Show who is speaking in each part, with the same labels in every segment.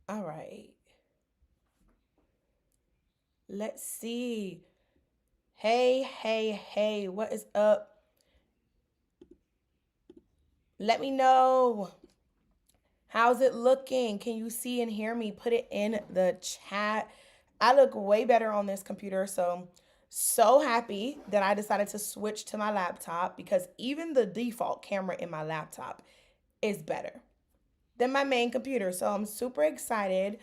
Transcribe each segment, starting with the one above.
Speaker 1: All right. Let's see. Hey, hey, hey, what is up? Let me know. How's it looking? Can you see and hear me? Put it in the chat. I look way better on this computer, so happy that I decided to switch to my laptop because even the default camera in my laptop is better than my main computer. So I'm super excited.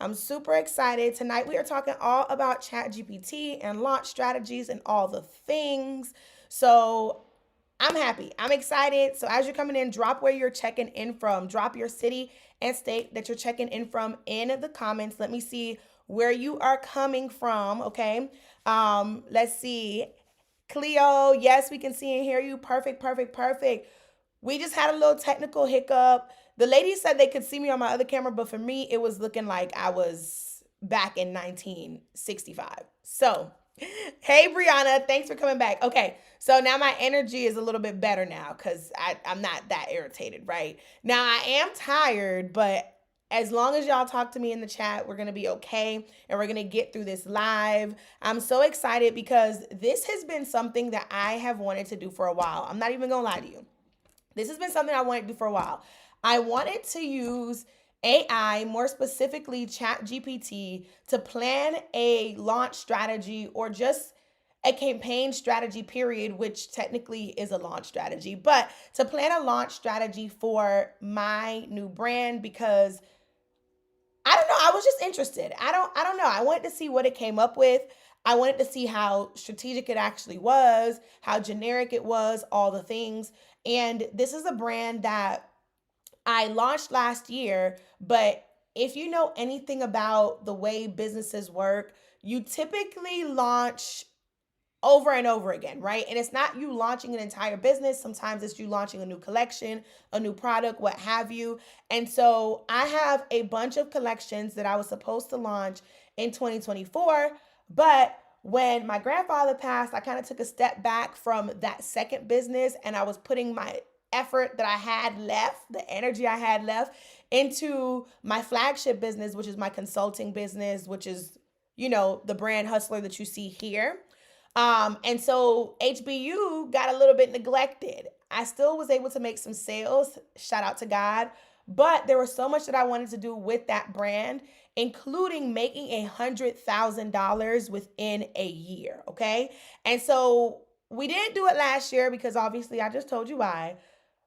Speaker 1: I'm super excited. Tonight we are talking all about ChatGPT and launch strategies and all the things. So I'm happy. I'm excited. So as you're coming in, drop where you're checking in from. Drop your city and state that you're checking in from in the comments. Let me see where you are coming from. Okay. Let's see. Cleo, yes, we can see and hear you. Perfect, perfect, perfect. We just had a little technical hiccup. The lady said they could see me on my other camera, but for me, it was looking like I was back in 1965. So, hey, Brianna, thanks for coming back. Okay, so now my energy is a little bit better now because I'm not that irritated, right? Now, I am tired, but as long as y'all talk to me in the chat, we're gonna be okay and we're gonna get through this live. I'm so excited because this has been something that I have wanted to do for a while. I'm not even gonna lie to you. This has been something I wanted to do for a while. I wanted to use AI, more specifically ChatGPT, to plan a launch strategy or just a campaign strategy, period, which technically is a launch strategy, but to plan a launch strategy for my new brand because I don't know, I was just interested. I don't know. I wanted to see what it came up with. I wanted to see how strategic it actually was, how generic it was, all the things. And this is a brand that I launched last year, but if you know anything about the way businesses work, you typically launch over and over again, right? And it's not you launching an entire business. Sometimes it's you launching a new collection, a new product, what have you. And so I have a bunch of collections that I was supposed to launch in 2024, but when my grandfather passed, I kind of took a step back from that second business and I was putting my effort that I had left, the energy I had left into my flagship business, which is my consulting business, which is, the brand hustler that you see here. And so HBU got a little bit neglected. I still was able to make some sales, shout out to God, but there was so much that I wanted to do with that brand, including making $100,000 within a year. Okay. And so we didn't do it last year because obviously I just told you why.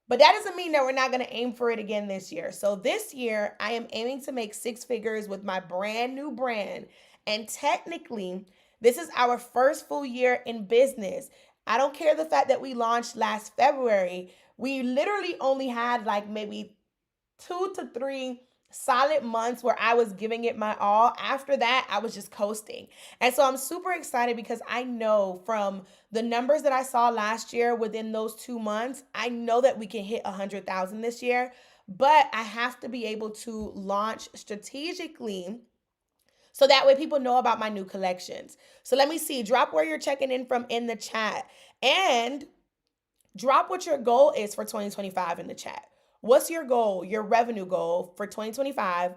Speaker 1: But that doesn't mean that we're not going to aim for it again this year. So this year, I am aiming to make six figures with my brand new brand. And technically, this is our first full year in business. I don't care the fact that we launched last February. We literally only had like maybe 2 to 3 solid months where I was giving it my all. After that, I was just coasting. And so I'm super excited because I know from the numbers that I saw last year within those 2 months, I know that we can hit 100,000 this year. But I have to be able to launch strategically so that way people know about my new collections. So let me see. Drop where you're checking in from in the chat. And drop what your goal is for 2025 in the chat. What's your goal, your revenue goal for 2025?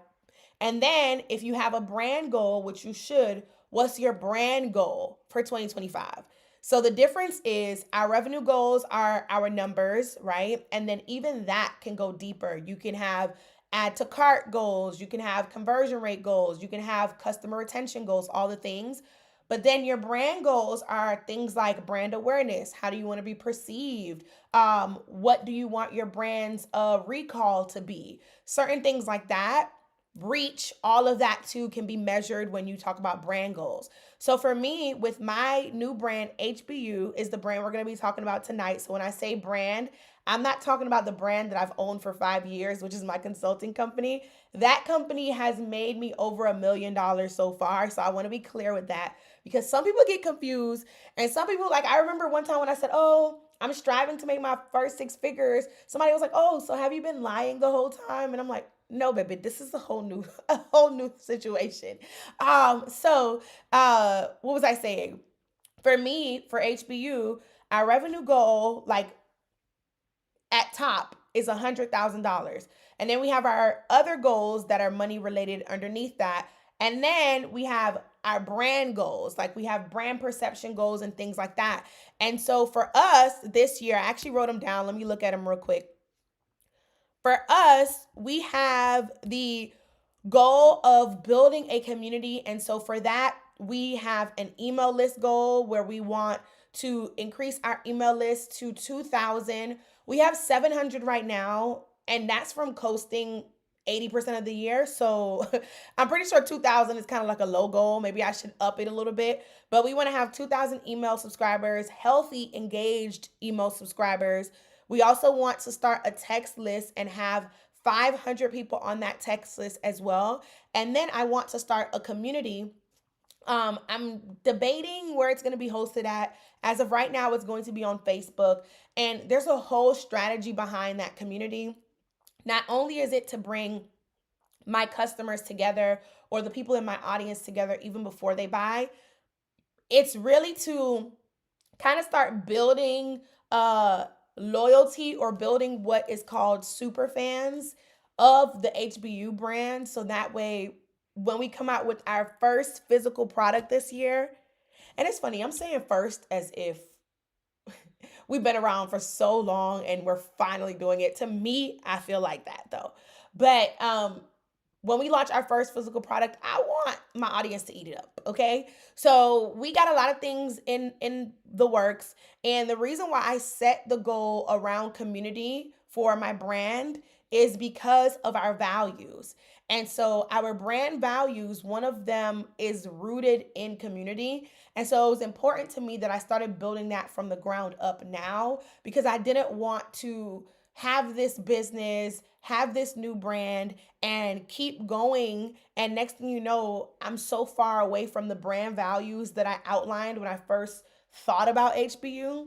Speaker 1: And then if you have a brand goal, which you should, what's your brand goal for 2025? So the difference is our revenue goals are our numbers, right? And then even that can go deeper. You can have add to cart goals, you can have conversion rate goals, you can have customer retention goals, all the things. But then your brand goals are things like brand awareness. How do you want to be perceived? What do you want your brand's recall to be? Certain things like that. Reach, all of that too can be measured when you talk about brand goals. So for me, with my new brand, HBU is the brand we're going to be talking about tonight. So when I say brand, I'm not talking about the brand that I've owned for 5 years, which is my consulting company. That company has made me over $1 million so far. So I want to be clear with that because some people get confused. And some people, like, I remember one time when I said, oh, I'm striving to make my first six figures. Somebody was like, oh, so have you been lying the whole time? And I'm like, no, baby, this is a whole new, a whole new situation. What was I saying? For me, for HBU, our revenue goal, like at top, is $100,000. And then we have our other goals that are money related underneath that. And then we have our brand goals, like we have brand perception goals and things like that. And so for us this year, I actually wrote them down. Let me look at them real quick. For us, we have the goal of building a community. And so for that, we have an email list goal where we want to increase our email list to 2,000. We have 700 right now, and that's from coasting 80% of the year. So I'm pretty sure 2,000 is kind of like a low goal. Maybe I should up it a little bit. But we want to have 2,000 email subscribers, healthy, engaged email subscribers. We also want to start a text list and have 500 people on that text list as well. And then I want to start a community. I'm debating where it's going to be hosted at. As of right now, it's going to be on Facebook. And there's a whole strategy behind that community. Not only is it to bring my customers together or the people in my audience together even before they buy, it's really to kind of start building loyalty or building what is called super fans of the HBU brand. So that way, when we come out with our first physical product this year, and it's funny, I'm saying first as if we've been around for so long and we're finally doing it. To me, I feel like that though. But when we launch our first physical product, I want my audience to eat it up. Okay. So we got a lot of things in the works. And the reason why I set the goal around community for my brand is because of our values. And so our brand values, one of them is rooted in community. And so it was important to me that I started building that from the ground up now because I didn't want to have this business, have this new brand, and keep going. And next thing you know, I'm so far away from the brand values that I outlined when I first thought about HBU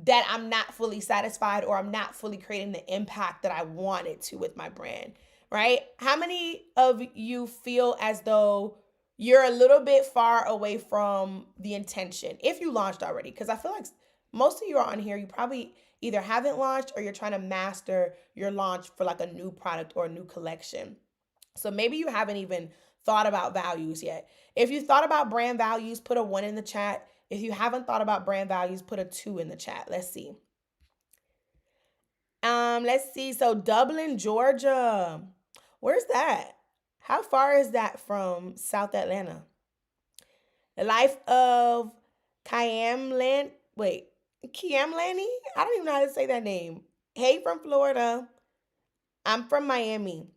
Speaker 1: that I'm not fully satisfied or I'm not fully creating the impact that I wanted to with my brand, right? How many of you feel as though you're a little bit far away from the intention if you launched already? Because I feel like most of you are on here, you probably either haven't launched or you're trying to master your launch for like a new product or a new collection. So maybe you haven't even thought about values yet. If you thought about brand values, put a 1 in the chat. If you haven't thought about brand values, put a 2 in the chat. Let's see. Let's see. So Dublin, Georgia. Where's that? How far is that from South Atlanta? The life of Kiamlan. Wait, Kiamlani? I don't even know how to say that name. Hey from Florida. I'm from Miami.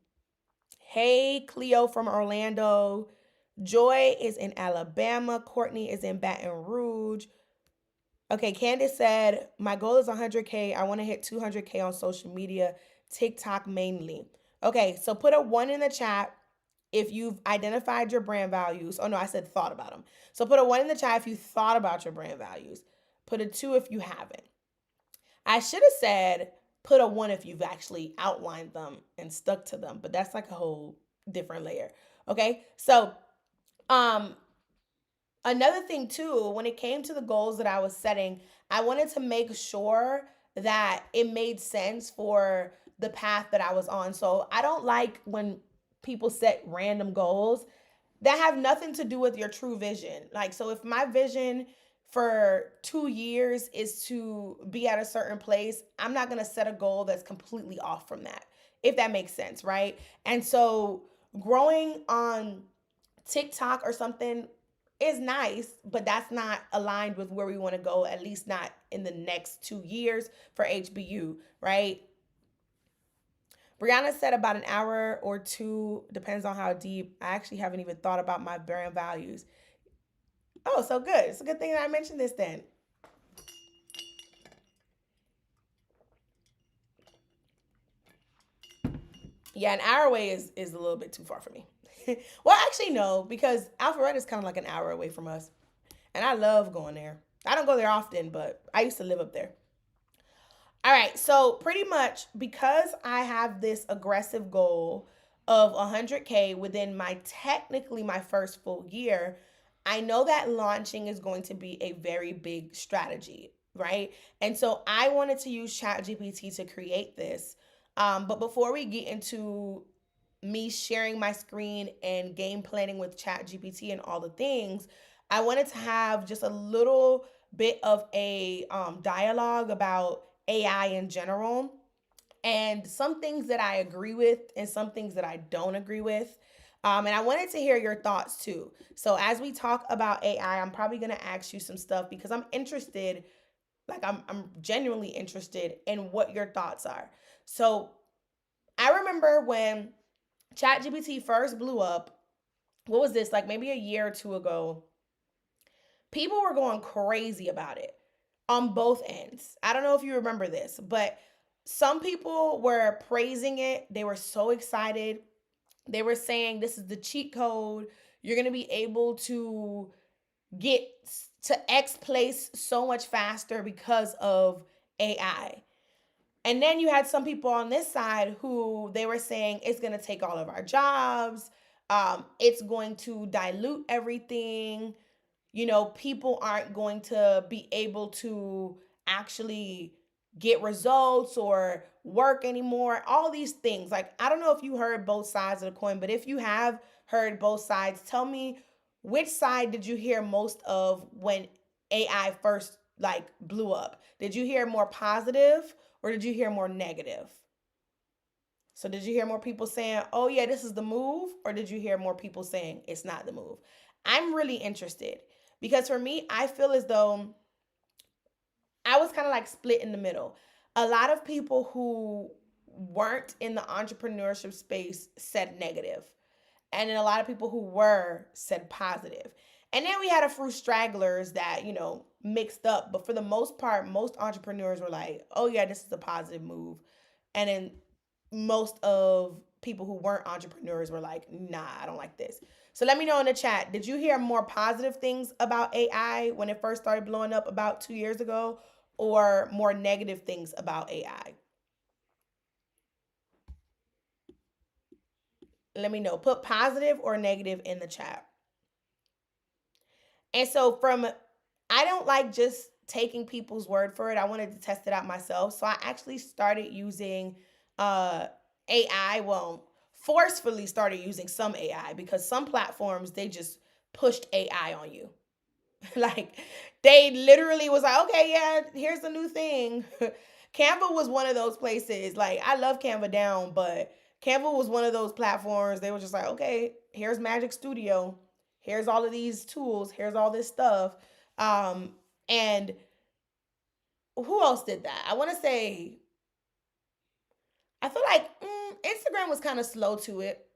Speaker 1: Hey, Cleo from Orlando. Joy is in Alabama. Courtney is in Baton Rouge. Okay, Candace said, my goal is 100K. I want to hit 200K on social media, TikTok mainly. Okay, so put a 1 in the chat if you've identified your brand values. Oh, no, I said thought about them. So put a 1 in the chat if you thought about your brand values. Put a 2 if you haven't. I should have said put a 1 if you've actually outlined them and stuck to them, but that's like a whole different layer. Okay, so um, another thing too, when it came to the goals that I was setting, I wanted to make sure that it made sense for the path that I was on. So I don't like when people set random goals that have nothing to do with your true vision. Like, so if my vision for 2 years is to be at a certain place, I'm not going to set a goal that's completely off from that, if that makes sense, right? And so growing on TikTok or something is nice, but that's not aligned with where we want to go, at least not in the next 2 years for HBU, right? Brianna said about an hour or two, depends on how deep. I actually haven't even thought about my brand values. Oh, so good. It's a good thing that I mentioned this then. Yeah, an hour away is a little bit too far for me. Well, actually, no, because Alpharetta is kind of like an hour away from us. And I love going there. I don't go there often, but I used to live up there. All right, so pretty much because I have this aggressive goal of 100K within my technically my first full year, I know that launching is going to be a very big strategy, right? And so I wanted to use ChatGPT to create this. But before we get into me sharing my screen and game planning with ChatGPT and all the things, I wanted to have just a little bit of a dialogue about AI in general and some things that I agree with and some things that I don't agree with. And I wanted to hear your thoughts too. So as we talk about AI, I'm probably gonna ask you some stuff because I'm interested, like I'm genuinely interested in what your thoughts are. So I remember when ChatGPT first blew up, what was this, like maybe a year or two ago, people were going crazy about it on both ends. I don't know if you remember this, but some people were praising it. They were so excited. They were saying this is the cheat code. You're going to be able to get to X place so much faster because of AI. And then you had some people on this side who they were saying it's going to take all of our jobs. It's going to dilute everything. You know, people aren't going to be able to actually get results or work anymore. All these things. Like, I don't know if you heard both sides of the coin, but if you have heard both sides, tell me which side did you hear most of when AI first like blew up? Did you hear more positive or did you hear more negative? So did you hear more people saying, "Oh yeah, this is the move," or did you hear more people saying it's not the move? I'm really interested because for me, I feel as though I was kind of like split in the middle. A lot of people who weren't in the entrepreneurship space said negative, and then a lot of people who were said positive. And then we had a few stragglers that, mixed up. But for the most part, most entrepreneurs were like, oh, yeah, this is a positive move. And then most of people who weren't entrepreneurs were like, nah, I don't like this. So let me know in the chat. Did you hear more positive things about AI when it first started blowing up about 2 years ago, or more negative things about AI? Let me know. Put positive or negative in the chat. And so I don't like just taking people's word for it. I wanted to test it out myself. So I actually started using uh AI, well, forcefully started using some AI because some platforms they just pushed AI on you. Like they literally was like, okay, yeah, here's a new thing. Canva was one of those places. Like I love Canva down, but Canva was one of those platforms. They were just like, okay, here's Magic Studio. Here's all of these tools. Here's all this stuff. And who else did that? I want to say, I feel like Instagram was kind of slow to it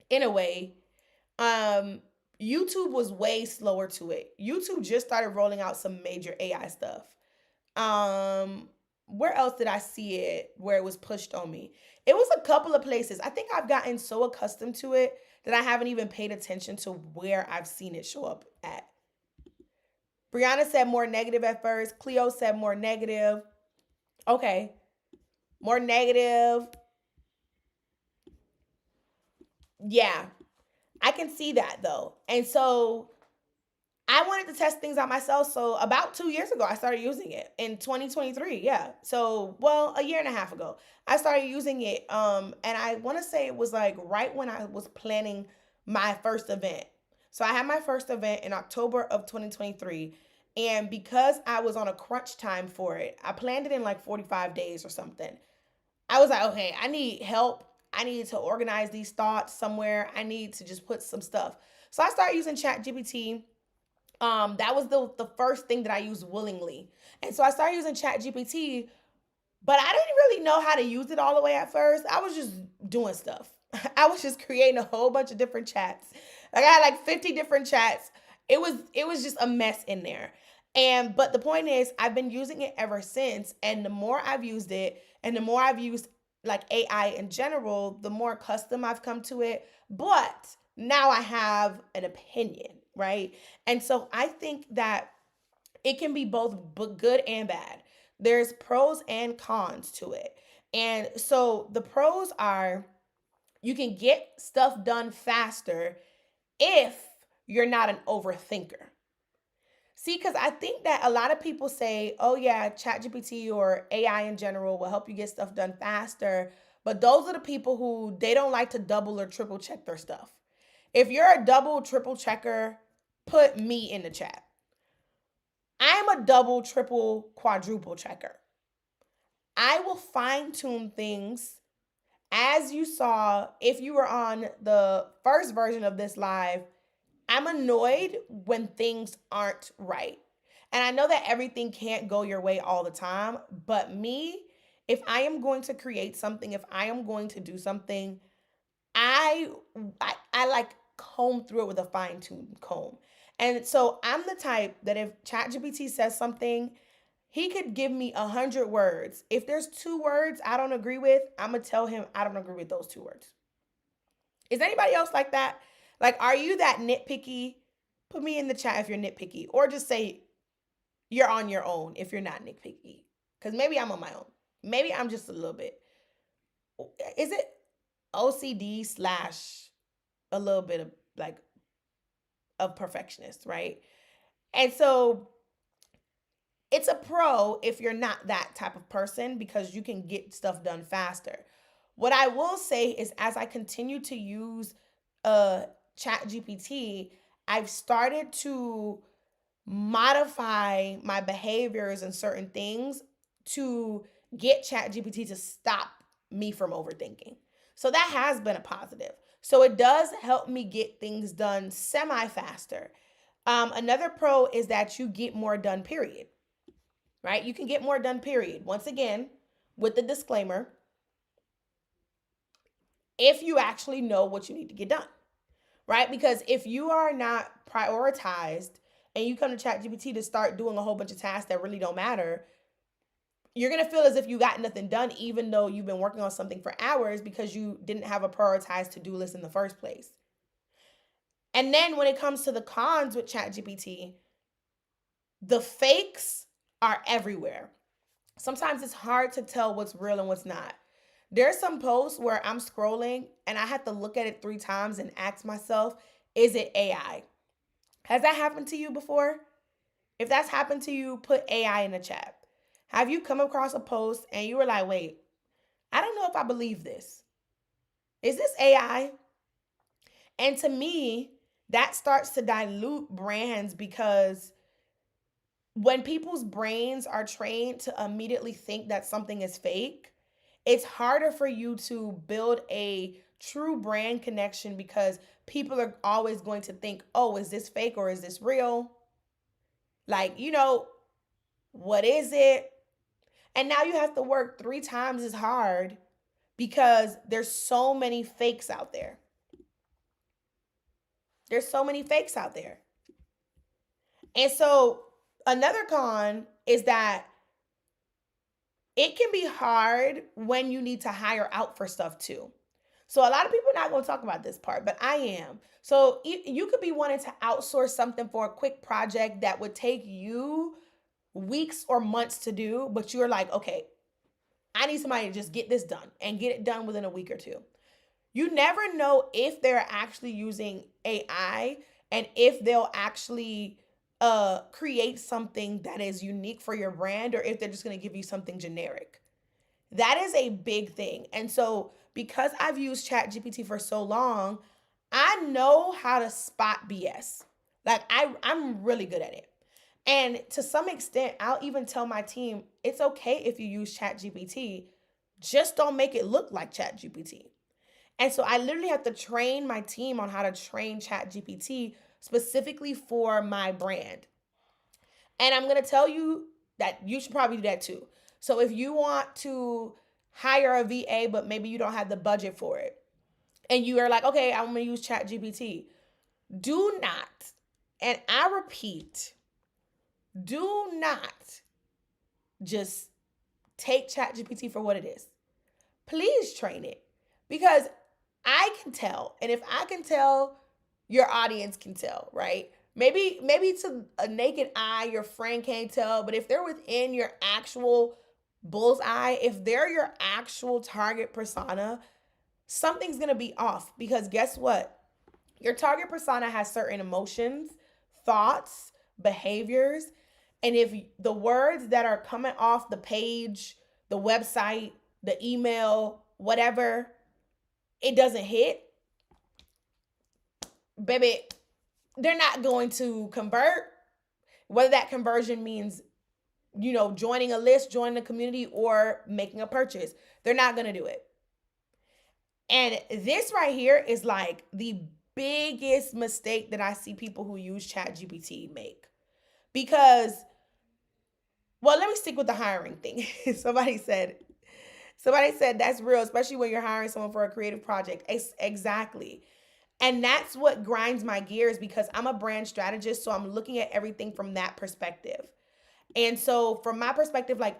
Speaker 1: in a way. Um, YouTube was way slower to it. YouTube just started rolling out some major AI stuff. Um, where else did I see it where it was pushed on me? It was a couple of places. I think I've gotten so accustomed to it that I haven't even paid attention to where I've seen it show up at. Brianna said more negative at first. Cleo said more negative. Okay, more negative. Yeah, I can see that though. And so I wanted to test things out myself. So about 2 years ago, I started using it in 2023. Yeah. So, well, a year and a half ago, I started using it. And I want to say it was like right when I was planning my first event. So I had my first event in October of 2023. And because I was on a crunch time for it, I planned it in like 45 days or something. I was like, okay, I need help. I need to organize these thoughts somewhere. I need to just put some stuff. So I started using ChatGPT. That was the first thing that I used willingly. And so I started using ChatGPT, but I didn't really know how to use it all the way at first. I was just doing stuff. I was just creating a whole bunch of different chats. Like I had like 50 different chats. It was just a mess in there. And but the point is I've been using it ever since, and the more I've used it and the more I've used like AI in general, the more custom I've come to it. But now I have an opinion, right? And so I think that it can be both good and bad. There's pros and cons to it. And so the pros are you can get stuff done faster if you're not an overthinker. See, because I think that a lot of people say, oh, yeah, ChatGPT or AI in general will help you get stuff done faster. But those are the people who they don't like to double or triple check their stuff. If you're a double, triple checker, put me in the chat. I'm a double, triple, quadruple checker. I will fine tune things. As you saw, if you were on the first version of this live, I'm annoyed when things aren't right. And I know that everything can't go your way all the time, but me, if I am going to create something, if I am going to do something, I I like comb through it with a fine-tuned comb. And so I'm the type that if ChatGPT says something, he could give me 100 words. If there's 2 words I don't agree with, I'm gonna tell him I don't agree with those 2 words. Is anybody else like that? Like, are you that nitpicky? Put me in the chat if you're nitpicky, or just say you're on your own if you're not nitpicky. Because maybe I'm on my own. Maybe I'm just a little bit. Is it OCD slash a little bit of like of perfectionist, right? And so it's a pro if you're not that type of person because you can get stuff done faster. What I will say is as I continue to use chat gpt, I've started to modify my behaviors and certain things to get chat gpt to stop me from overthinking. So that has been a positive. So it does help me get things done semi faster. Another pro is that you get more done, period, right? You can get more done, period. Once again, with the disclaimer, if you actually know what you need to get done, right? Because if you are not prioritized and you come to ChatGPT to start doing a whole bunch of tasks that really don't matter, you're going to feel as if you got nothing done, even though you've been working on something for hours because you didn't have a prioritized to-do list in the first place. And then when it comes to the cons with ChatGPT, the fakes are everywhere. Sometimes it's hard to tell what's real and what's not. There's some posts where I'm scrolling and I have to look at it 3 times and ask myself, is it AI? Has that happened to you before? If that's happened to you, put AI in the chat. Have you come across a post and you were like, wait, I don't know if I believe this. Is this AI? And to me, that starts to dilute brands because when people's brains are trained to immediately think that something is fake, it's harder for you to build a true brand connection because people are always going to think, oh, is this fake or is this real? Like, what is it? And now you have to work 3 times as hard because there's so many fakes out there. There's so many fakes out there. And so another con is that it can be hard when you need to hire out for stuff too. So a lot of people are not going to talk about this part, but I am. So you could be wanting to outsource something for a quick project that would take you weeks or months to do, but you're like, okay, I need somebody to just get this done and get it done within a week or two. You never know if they're actually using AI and if they'll actually create something that is unique for your brand or if they're just going to give you something generic. That is a big thing. And so because I've used ChatGPT for so long, I know how to spot BS. Like I'm really good at it. And to some extent, I'll even tell my team, it's okay if you use ChatGPT, just don't make it look like ChatGPT. And so I literally have to train my team on how to train ChatGPT specifically for my brand. And I'm going to tell you that you should probably do that too. So if you want to hire a VA, but maybe you don't have the budget for it, and you are like, okay, I'm going to use ChatGPT, do not, and I repeat, do not just take ChatGPT for what it is. Please train it because I can tell. And if I can tell, your audience can tell, right? Maybe to a naked eye, your friend can't tell, but if they're within your actual bullseye, if they're your actual target persona, something's going to be off because guess what? Your target persona has certain emotions, thoughts, behaviors, and if the words that are coming off the page, the website, the email, whatever, it doesn't hit, baby, they're not going to convert. Whether that conversion means, joining a list, joining a community, or making a purchase, they're not going to do it. And this right here is like the biggest mistake that I see people who use ChatGPT make. Because, well, let me stick with the hiring thing. Somebody said that's real, especially when you're hiring someone for a creative project. Exactly. And that's what grinds my gears, because I'm a brand strategist, so I'm looking at everything from that perspective. And so from my perspective, like,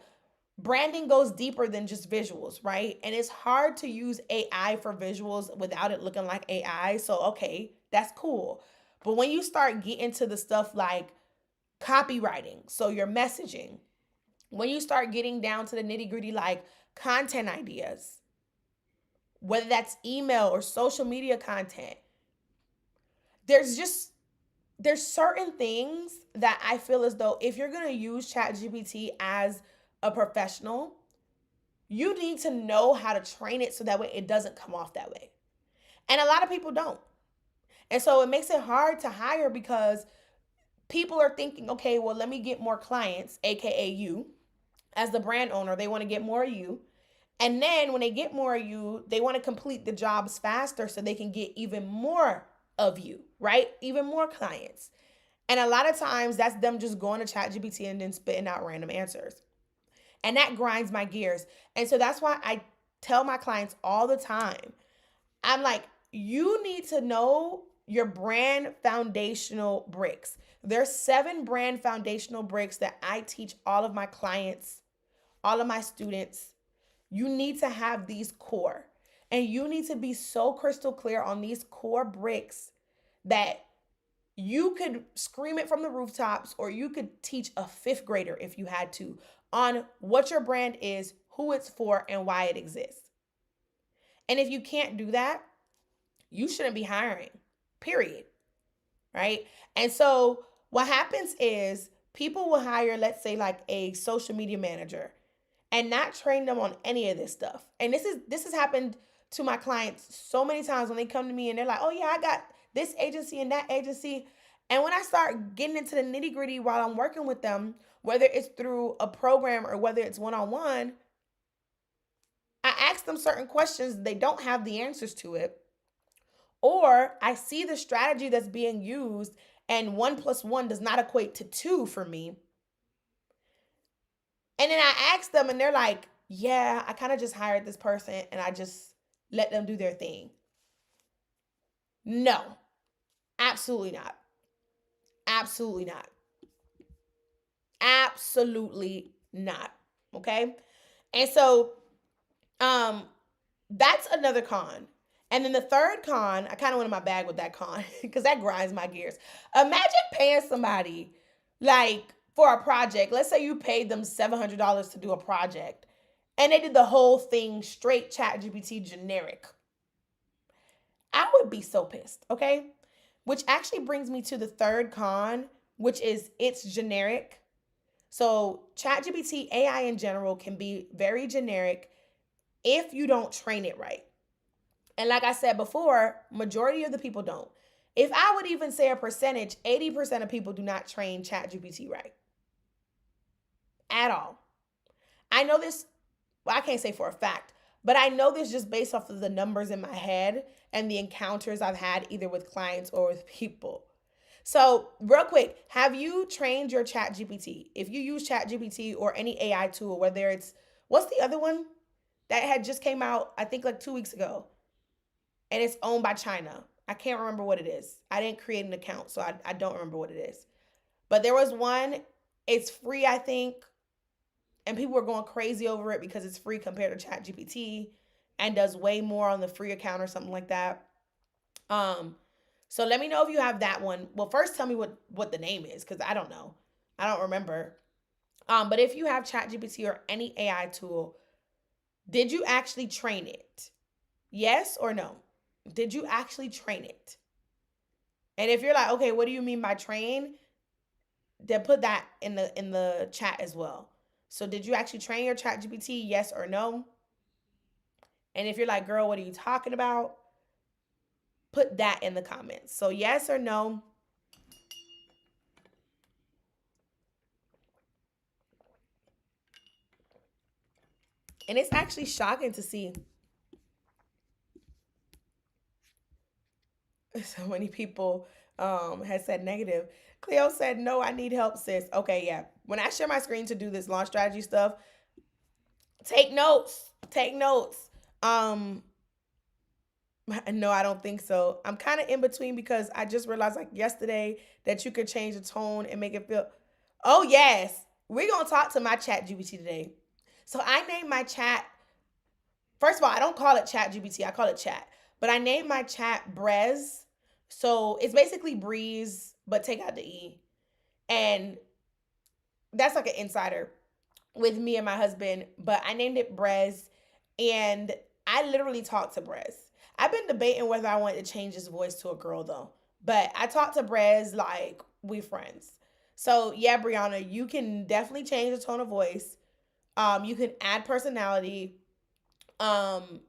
Speaker 1: branding goes deeper than just visuals, right? And it's hard to use AI for visuals without it looking like AI. So, okay, that's cool. But when you start getting to the stuff like copywriting, so your messaging, when you start getting down to the nitty gritty, like content ideas, whether that's email or social media content, there's just there's certain things that I feel as though if you're going to use ChatGPT as a professional, you need to know how to train it so that way it doesn't come off that way. And a lot of people don't. And so it makes it hard to hire, because people are thinking, okay, well, let me get more clients, AKA you. As the brand owner, they want to get more of you. And then when they get more of you, they want to complete the jobs faster so they can get even more of you, right? Even more clients. And a lot of times that's them just going to ChatGPT and then spitting out random answers. And that grinds my gears. And so that's why I tell my clients all the time, I'm like, you need to know your brand foundational bricks. There's 7 brand foundational bricks that I teach all of my clients, all of my students. You need to have these core. And you need to be so crystal clear on these core bricks that you could scream it from the rooftops, or you could teach a 5th grader if you had to, on what your brand is, who it's for, and why it exists. And if you can't do that, you shouldn't be hiring, period. Right? And so what happens is people will hire, let's say, like a social media manager, and not train them on any of this stuff. And this has happened to my clients so many times when they come to me and they're like, oh yeah, I got this agency and that agency. And when I start getting into the nitty gritty while I'm working with them, whether it's through a program or whether it's one-on-one, I ask them certain questions. They don't have the answers to it. Or I see the strategy that's being used and 1 plus 1 does not equate to 2 for me. And then I ask them and they're like, yeah, I kind of just hired this person and I just let them do their thing. No, absolutely not. Absolutely not. Absolutely not. Okay. And so um that's another con. And then the third con, I kind of went in my bag with that con because that grinds my gears. Imagine paying somebody like for a project. Let's say you paid them $700 to do a project and they did the whole thing straight ChatGPT generic. I would be so pissed, okay? Which actually brings me to the third con, which is it's generic. So ChatGPT AI in general can be very generic if you don't train it right. And like I said before, majority of the people don't. If I would even say a percentage, 80% of people do not train ChatGPT right at all. I know this, well, I can't say for a fact, but I know this just based off of the numbers in my head and the encounters I've had either with clients or with people. So, real quick, have you trained your ChatGPT? If you use ChatGPT or any AI tool, whether it's, what's the other one that had just came out, I think like 2 weeks ago, and it's owned by China. I can't remember what it is. I didn't create an account, so I don't remember what it is. But there was one, it's free, I think, and people were going crazy over it because it's free compared to ChatGPT and does way more on the free account or something like that. Um, so let me know if you have that one. Well, first tell me what the name is, because I don't know. I don't remember. But if you have ChatGPT or any AI tool, did you actually train it? Yes or no? Did you actually train it? And if you're like, okay, what do you mean by train? Then put that in the chat as well. So did you actually train your ChatGPT? Yes or no? And if you're like, girl, what are you talking about? Put that in the comments. So, yes or no. And it's actually shocking to see so many people has said negative. Cleo said, no, I need help, sis. Okay, yeah. When I share my screen to do this launch strategy stuff, take notes. Take notes. Um, no, I don't think so. I'm kind of in between because I just realized like yesterday that you could change the tone and make it feel. Oh yes, we're gonna talk to my chat GPT today. So I named my chat. First of all, I don't call it chat GPT. I call it chat. But I named my chat Brez. So it's basically breeze, but take out the E. And that's like an insider with me and my husband. But I named it Brez. And I literally talked to Brez. I've been debating whether I wanted to change his voice to a girl though. But I talked to Brez like we friends. So yeah, Brianna, you can definitely change the tone of voice. You can add personality. Um,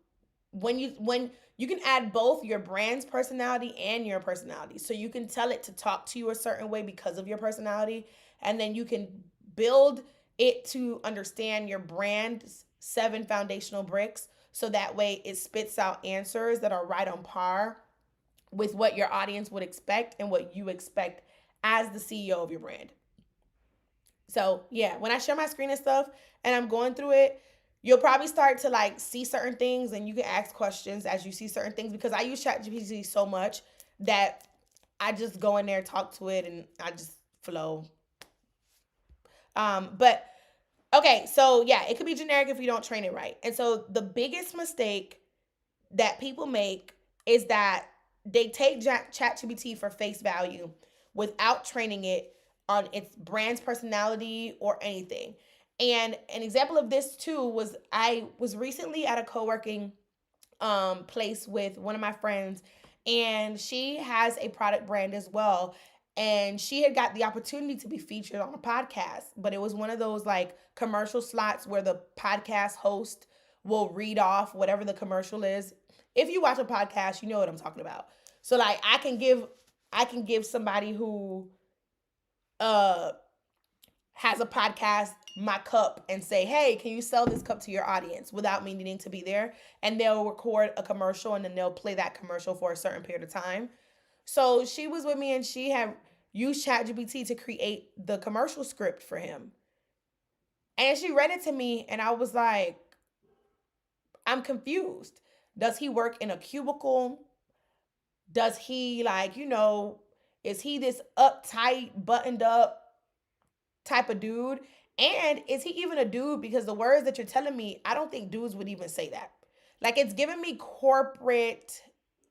Speaker 1: when you can add both your brand's personality and your personality. So you can tell it to talk to you a certain way because of your personality, and then you can build it to understand your brand's 7 foundational bricks so that way it spits out answers that are right on par with what your audience would expect and what you expect as the CEO of your brand. So yeah, when I share my screen and stuff and I'm going through it, you'll probably start to like see certain things and you can ask questions as you see certain things because I use ChatGPT so much that I just go in there, talk to it, and I just flow. But okay, so yeah, it could be generic if you don't train it right. And so the biggest mistake that people make is that they take ChatGPT for face value without training it on its brand's personality or anything. And an example of this too was I was recently at a co-working place with one of my friends, and she has a product brand as well. And she had got the opportunity to be featured on a podcast, but it was one of those like commercial slots where the podcast host will read off whatever the commercial is. If you watch a podcast, you know what I'm talking about. So like I can give somebody who uh has a podcast my cup and say, hey, can you sell this cup to your audience without me needing to be there? And they'll record a commercial and then they'll play that commercial for a certain period of time. So she was with me and she had used ChatGPT to create the commercial script for him. And she read it to me and I was like, I'm confused. Does he work in a cubicle? Does he like, is he this uptight, buttoned up type of dude? And is he even a dude? Because the words that you're telling me, I don't think dudes would even say that. Like it's giving me corporate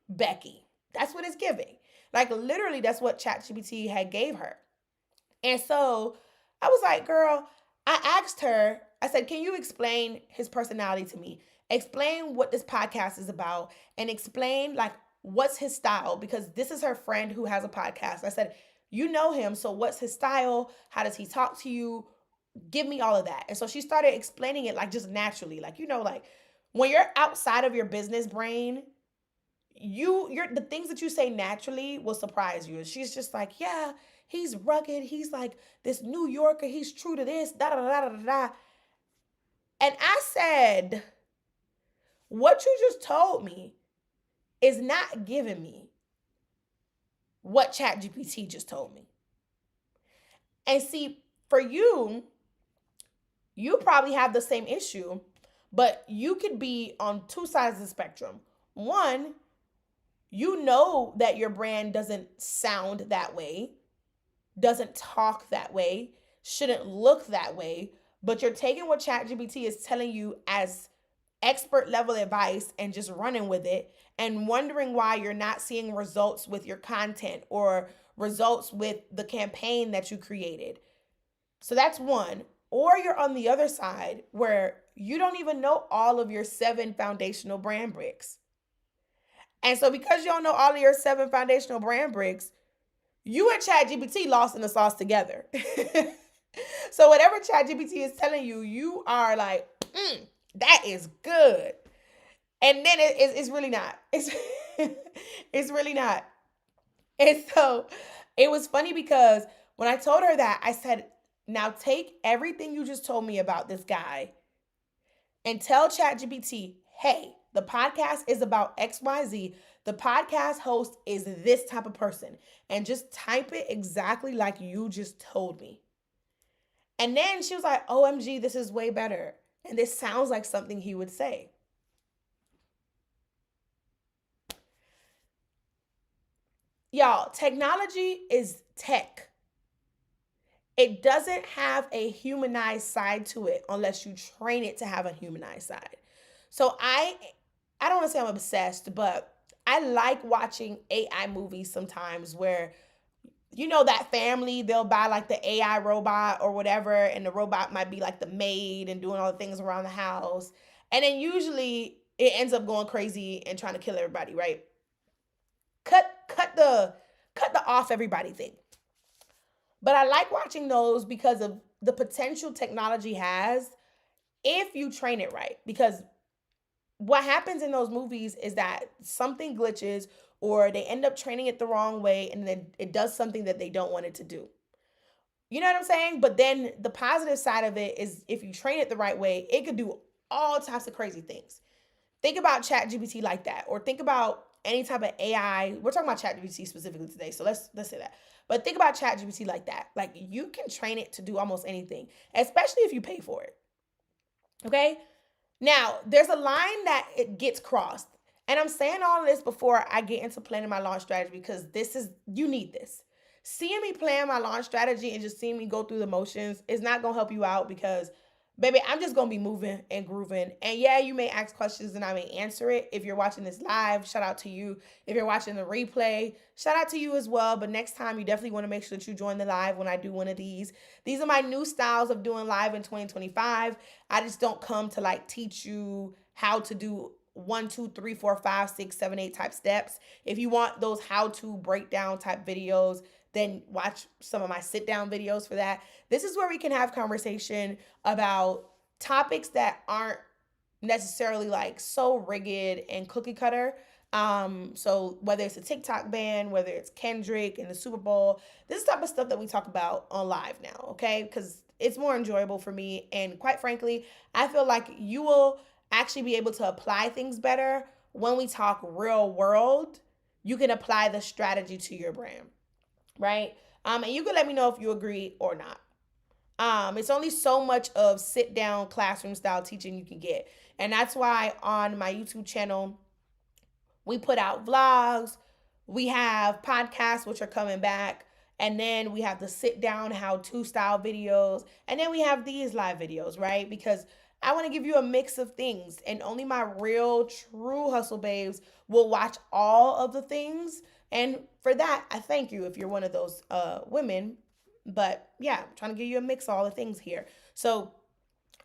Speaker 1: Becky. That's what it's giving. Like literally, that's what ChatGPT had gave her. And so I was like, girl, I asked her, I said, can you explain his personality to me? Explain what this podcast is about and explain like what's his style because this is her friend who has a podcast. I said, you know him, so what's his style? How does he talk to you? Give me all of that. And so she started explaining it like just naturally, like like when you're outside of your business brain, you're the things that you say naturally will surprise you. And she's just like, yeah, he's rugged. He's like this New Yorker. He's true to this. Da da da da da. And I said, what you just told me is not giving me what ChatGPT just told me. And see, for you, you probably have the same issue, but you could be on two sides of the spectrum. One, you know that your brand doesn't sound that way, doesn't talk that way, shouldn't look that way, but you're taking what ChatGPT is telling you as expert level advice and just running with it and wondering why you're not seeing results with your content or results with the campaign that you created. So that's one. Or you're on the other side where you don't even know all of your 7 foundational brand bricks. And so because you don't know all of your 7 foundational brand bricks, you and ChatGPT lost in the sauce together. So whatever ChatGPT is telling you, you are like, that is good. And then it's really not. It's really not. And so it was funny because when I told her that, I said, now take everything you just told me about this guy and tell ChatGPT, hey, the podcast is about XYZ. The podcast host is this type of person. And just type it exactly like you just told me. And then she was like, OMG, this is way better. And this sounds like something he would say. Y'all, technology is tech. It doesn't have a humanized side to it unless you train it to have a humanized side. So I don't want to say I'm obsessed, but I like watching AI movies sometimes where that family, they'll buy like the AI robot or whatever, and the robot might be like the maid and doing all the things around the house. And then usually it ends up going crazy and trying to kill everybody, right? Cut the off everybody thing. But I like watching those because of the potential technology has if you train it right. Because what happens in those movies is that something glitches or they end up training it the wrong way and then it does something that they don't want it to do. You know what I'm saying? But then the positive side of it is if you train it the right way, it could do all types of crazy things. Think about ChatGPT like that, or think about any type of AI. We're talking about ChatGPT specifically today, so let's say that. But think about ChatGPT like that. Like you can train it to do almost anything, especially if you pay for it. Okay? Now, there's a line that it gets crossed. And I'm saying all of this before I get into planning my launch strategy because you need this. Seeing me plan my launch strategy and just seeing me go through the motions is not going to help you out because, baby, I'm just going to be moving and grooving. And yeah, you may ask questions and I may answer it. If you're watching this live, shout out to you. If you're watching the replay, shout out to you as well. But next time, you definitely want to make sure that you join the live when I do one of these. These are my new styles of doing live in 2025. I just don't come to like teach you how to do 1, 2, 3, 4, 5, 6, 7, 8 type steps. If you want those how to breakdown type videos, then watch some of my sit down videos for that. This is where we can have conversation about topics that aren't necessarily like so rigid and cookie cutter. So whether it's a TikTok ban, whether it's Kendrick and the Super Bowl, this is the type of stuff that we talk about on live now, okay? Because it's more enjoyable for me. And quite frankly, I feel like you will actually be able to apply things better when we talk real world. You can apply the strategy to your brand, right? And you can let me know if you agree or not. It's only so much of sit down classroom style teaching you can get. And that's why on my YouTube channel, we put out vlogs, we have podcasts, which are coming back, and then we have the sit down how to style videos, and then we have these live videos, right? Because I want to give you a mix of things, and only my real, true hustle babes will watch all of the things. And for that, I thank you if you're one of those women. But yeah, I'm trying to give you a mix of all the things here. So,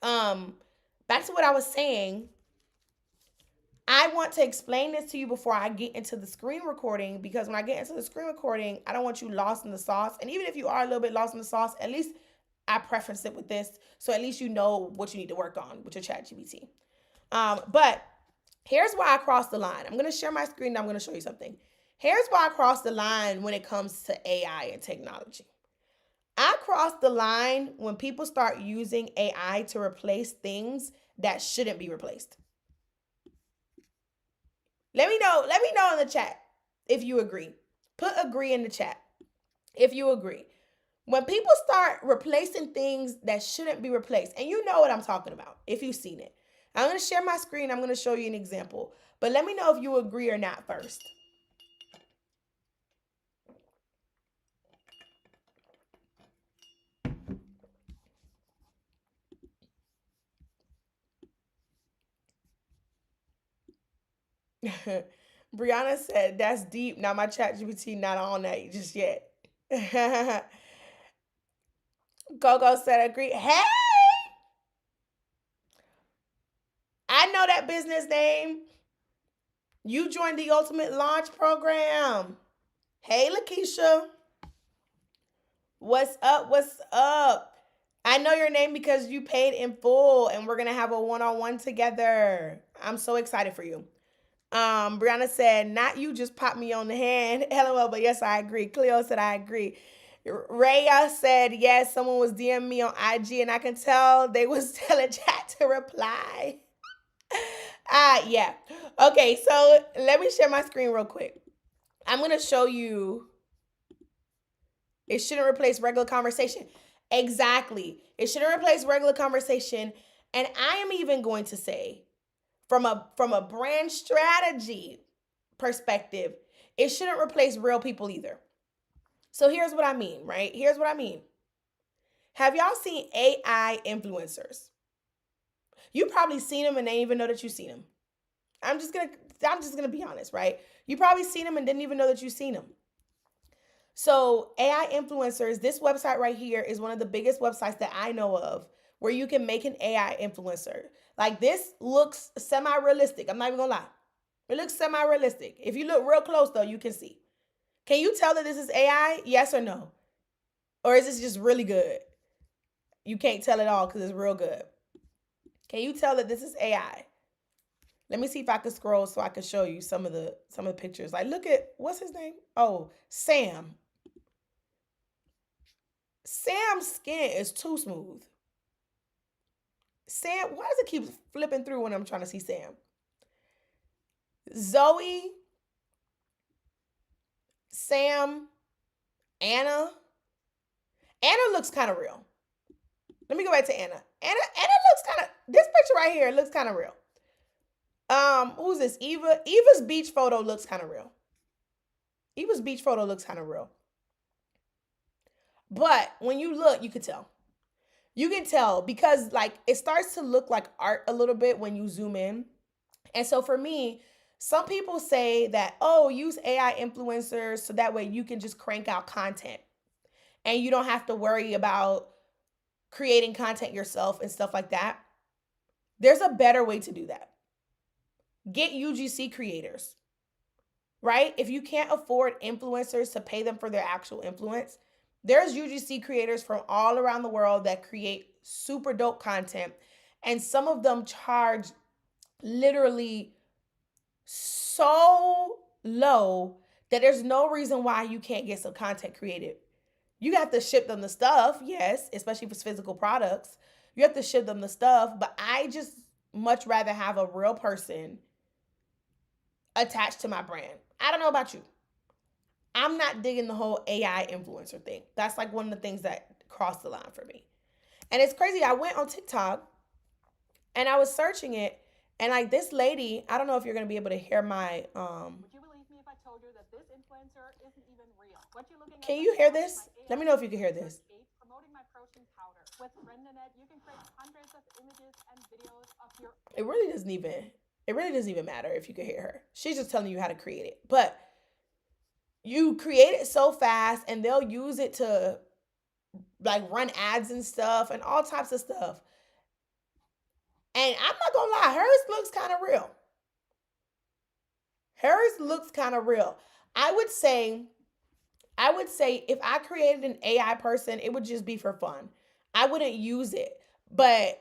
Speaker 1: back to what I was saying. I want to explain this to you before I get into the screen recording because when I get into the screen recording, I don't want you lost in the sauce. And even if you are a little bit lost in the sauce, at least I preference it with this. So at least you know what you need to work on with your ChatGPT. But here's why I crossed the line. I'm going to share my screen and I'm going to show you something. Here's why I crossed the line when it comes to AI and technology. I crossed the line when people start using AI to replace things that shouldn't be replaced. Let me know in the chat if you agree. Put agree in the chat if you agree. When people start replacing things that shouldn't be replaced, and you know what I'm talking about if you've seen it. I'm going to share my screen. I'm going to show you an example. But let me know if you agree or not first. Brianna said, that's deep. Now my ChatGPT not on that just yet. Coco said, agree. Hey, I know that business name. You joined the Ultimate Launch Program. Hey, Lakeisha. What's up? What's up? I know your name because you paid in full and we're going to have a one-on-one together. I'm so excited for you. Brianna said, not you just popped me on the hand. LOL, but yes, I agree. Cleo said, I agree. Raya said, yes, someone was DMing me on IG and I can tell they was telling chat to reply. Yeah. Okay, so let me share my screen real quick. I'm going to show you. It shouldn't replace regular conversation. Exactly. It shouldn't replace regular conversation. And I am even going to say, from a brand strategy perspective, it shouldn't replace real people either. So here's what I mean, right? Here's what I mean. Have y'all seen AI influencers? You probably seen them and didn't even know that you seen them. I'm just gonna I'm just gonna be honest, right? You probably seen them and didn't even know that you seen them. So AI influencers, this website right here is one of the biggest websites that I know of where you can make an AI influencer. Like this looks semi-realistic. I'm not even gonna lie. It looks semi-realistic. If you look real close though, you can see. Can you tell that this is AI? Yes or no? Or is this just really good? You can't tell it all because it's real good. Can you tell that this is AI? Let me see if I can scroll so I can show you some of the pictures. Like look at what's his name? Oh, Sam. Sam's skin is too smooth. Sam, why does it keep flipping through when I'm trying to see Sam? Zoe, Sam, Anna. Anna looks kind of real. Let me go back to Anna. Anna looks kind of, this picture right here looks kind of real. Who's this? Eva. Eva's beach photo looks kind of real. Eva's beach photo looks kind of real. But when you look, you can tell. You can tell because like it starts to look like art a little bit when you zoom in. And so for me, some people say that, oh, use AI influencers so that way you can just crank out content and you don't have to worry about creating content yourself and stuff like that. There's a better way to do that. Get UGC creators, right? If you can't afford influencers to pay them for their actual influence, there's UGC creators from all around the world that create super dope content. And some of them charge literally so low that there's no reason why you can't get some content created. You have to ship them the stuff, yes, especially if it's physical products. You have to ship them the stuff, but I just much rather have a real person attached to my brand. I don't know about you. I'm not digging the whole AI influencer thing. That's like one of the things that crossed the line for me. And it's crazy. I went on TikTok and I was searching it, and like this lady, I don't know if you're gonna be able to hear my Would you believe me if I told you that this influencer isn't even real? What you're looking at? Can you hear this? Let me know if you can hear this. Promoting my protein powder. With RenderNet, you can create hundreds of images and videos of your it really doesn't even matter if you can hear her. She's just telling you how to create it. But you create it so fast and they'll use it to like run ads and stuff and all types of stuff. And I'm not gonna lie, hers looks kind of real. Hers looks kind of real. I would say, if I created an AI person, it would just be for fun. I wouldn't use it. But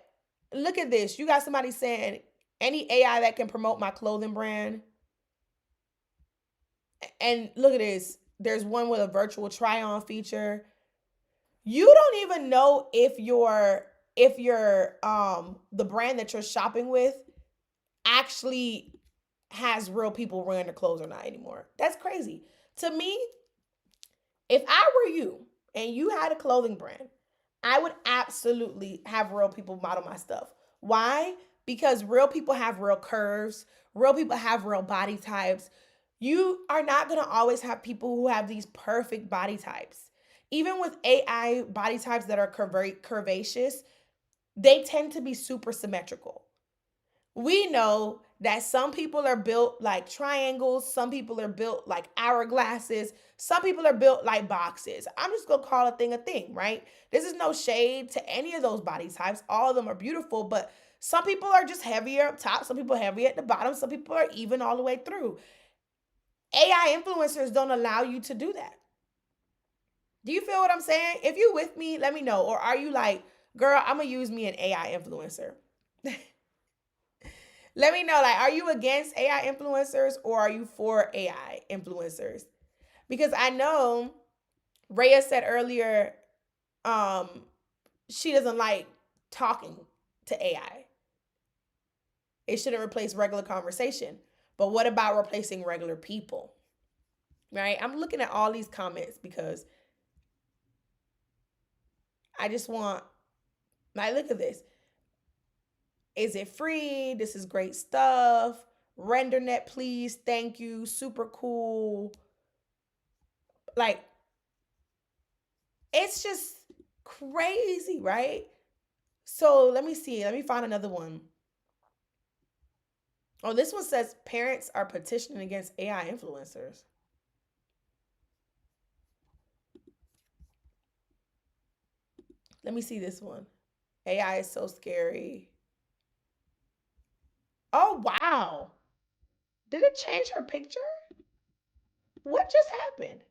Speaker 1: look at this. You got somebody saying any AI that can promote my clothing brand. And look at this. There's one with a virtual try-on feature. You don't even know if your the brand that you're shopping with actually has real people wearing their clothes or not anymore. That's crazy. To me, if I were you and you had a clothing brand, I would absolutely have real people model my stuff. Why? Because real people have real curves, real people have real body types. You are not going to always have people who have these perfect body types. Even with AI body types that are curvaceous, they tend to be super symmetrical. We know that some people are built like triangles, some people are built like hourglasses, some people are built like boxes. I'm just gonna call a thing, right? This is no shade to any of those body types. All of them are beautiful, but some people are just heavier up top, some people are heavier at the bottom, some people are even all the way through. AI influencers don't allow you to do that. Do you feel what I'm saying? If you with me, let me know. Or are you like, girl, I'm gonna use me an AI influencer? Let me know, like, are you against AI influencers or are you for AI influencers? Because I know Rhea said earlier, um, she doesn't like talking to AI. It shouldn't replace regular conversation. But what about replacing regular people? Right? I'm looking at all these comments because I just want, like, look at this. Is it free? This is great stuff. RenderNet, please. Thank you. Super cool. Like, it's just crazy, right? So let me see. Let me find another one. Oh, this one says parents are petitioning against AI influencers. Let me see this one. AI is so scary. Oh, wow. Did it change her picture? What just happened?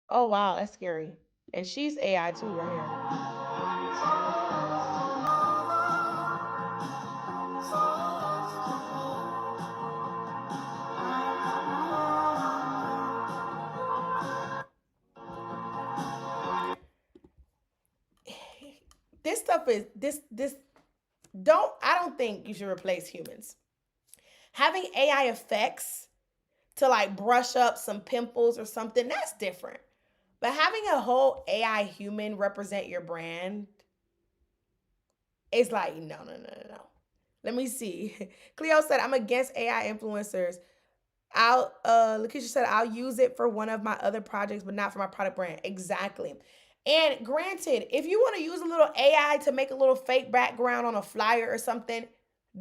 Speaker 1: Oh, wow. That's scary. And she's AI too, right here. This stuff is this don't I don't think you should replace humans. Having AI effects to like brush up some pimples or something, that's different. But having a whole AI human represent your brand is like, no, no, no, no, no. Let me see. Cleo said, I'm against AI influencers. I'll Lakeisha said I'll use it for one of my other projects, but not for my product brand. Exactly. And granted, if you want to use a little AI to make a little fake background on a flyer or something,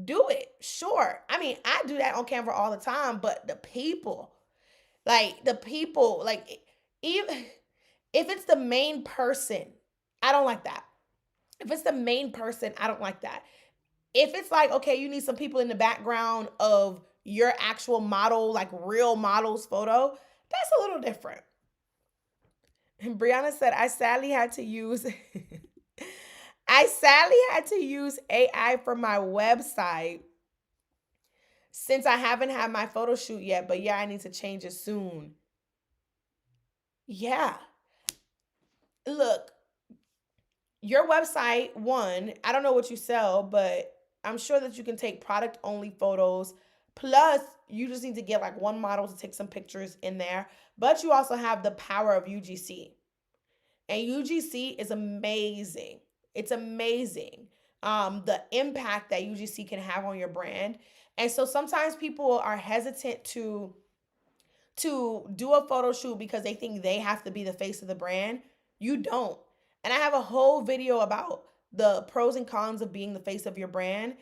Speaker 1: do it. Sure. I mean, I do that on Canva all the time, but the people, like even if it's the main person, I don't like that. If it's the main person, I don't like that. If it's like, okay, you need some people in the background of your actual model, like real model's photo, that's a little different. And Brianna said, I sadly had to use AI for my website since I haven't had my photo shoot yet, but yeah, I need to change it soon. Yeah. Look, your website, one, I don't know what you sell, but I'm sure that you can take product only photos. Plus, you just need to get like one model to take some pictures in there. But you also have the power of UGC. And UGC is amazing. It's amazing. The impact that UGC can have on your brand. And so sometimes people are hesitant to do a photo shoot because they think they have to be the face of the brand. You don't. And I have a whole video about the pros and cons of being the face of your brand.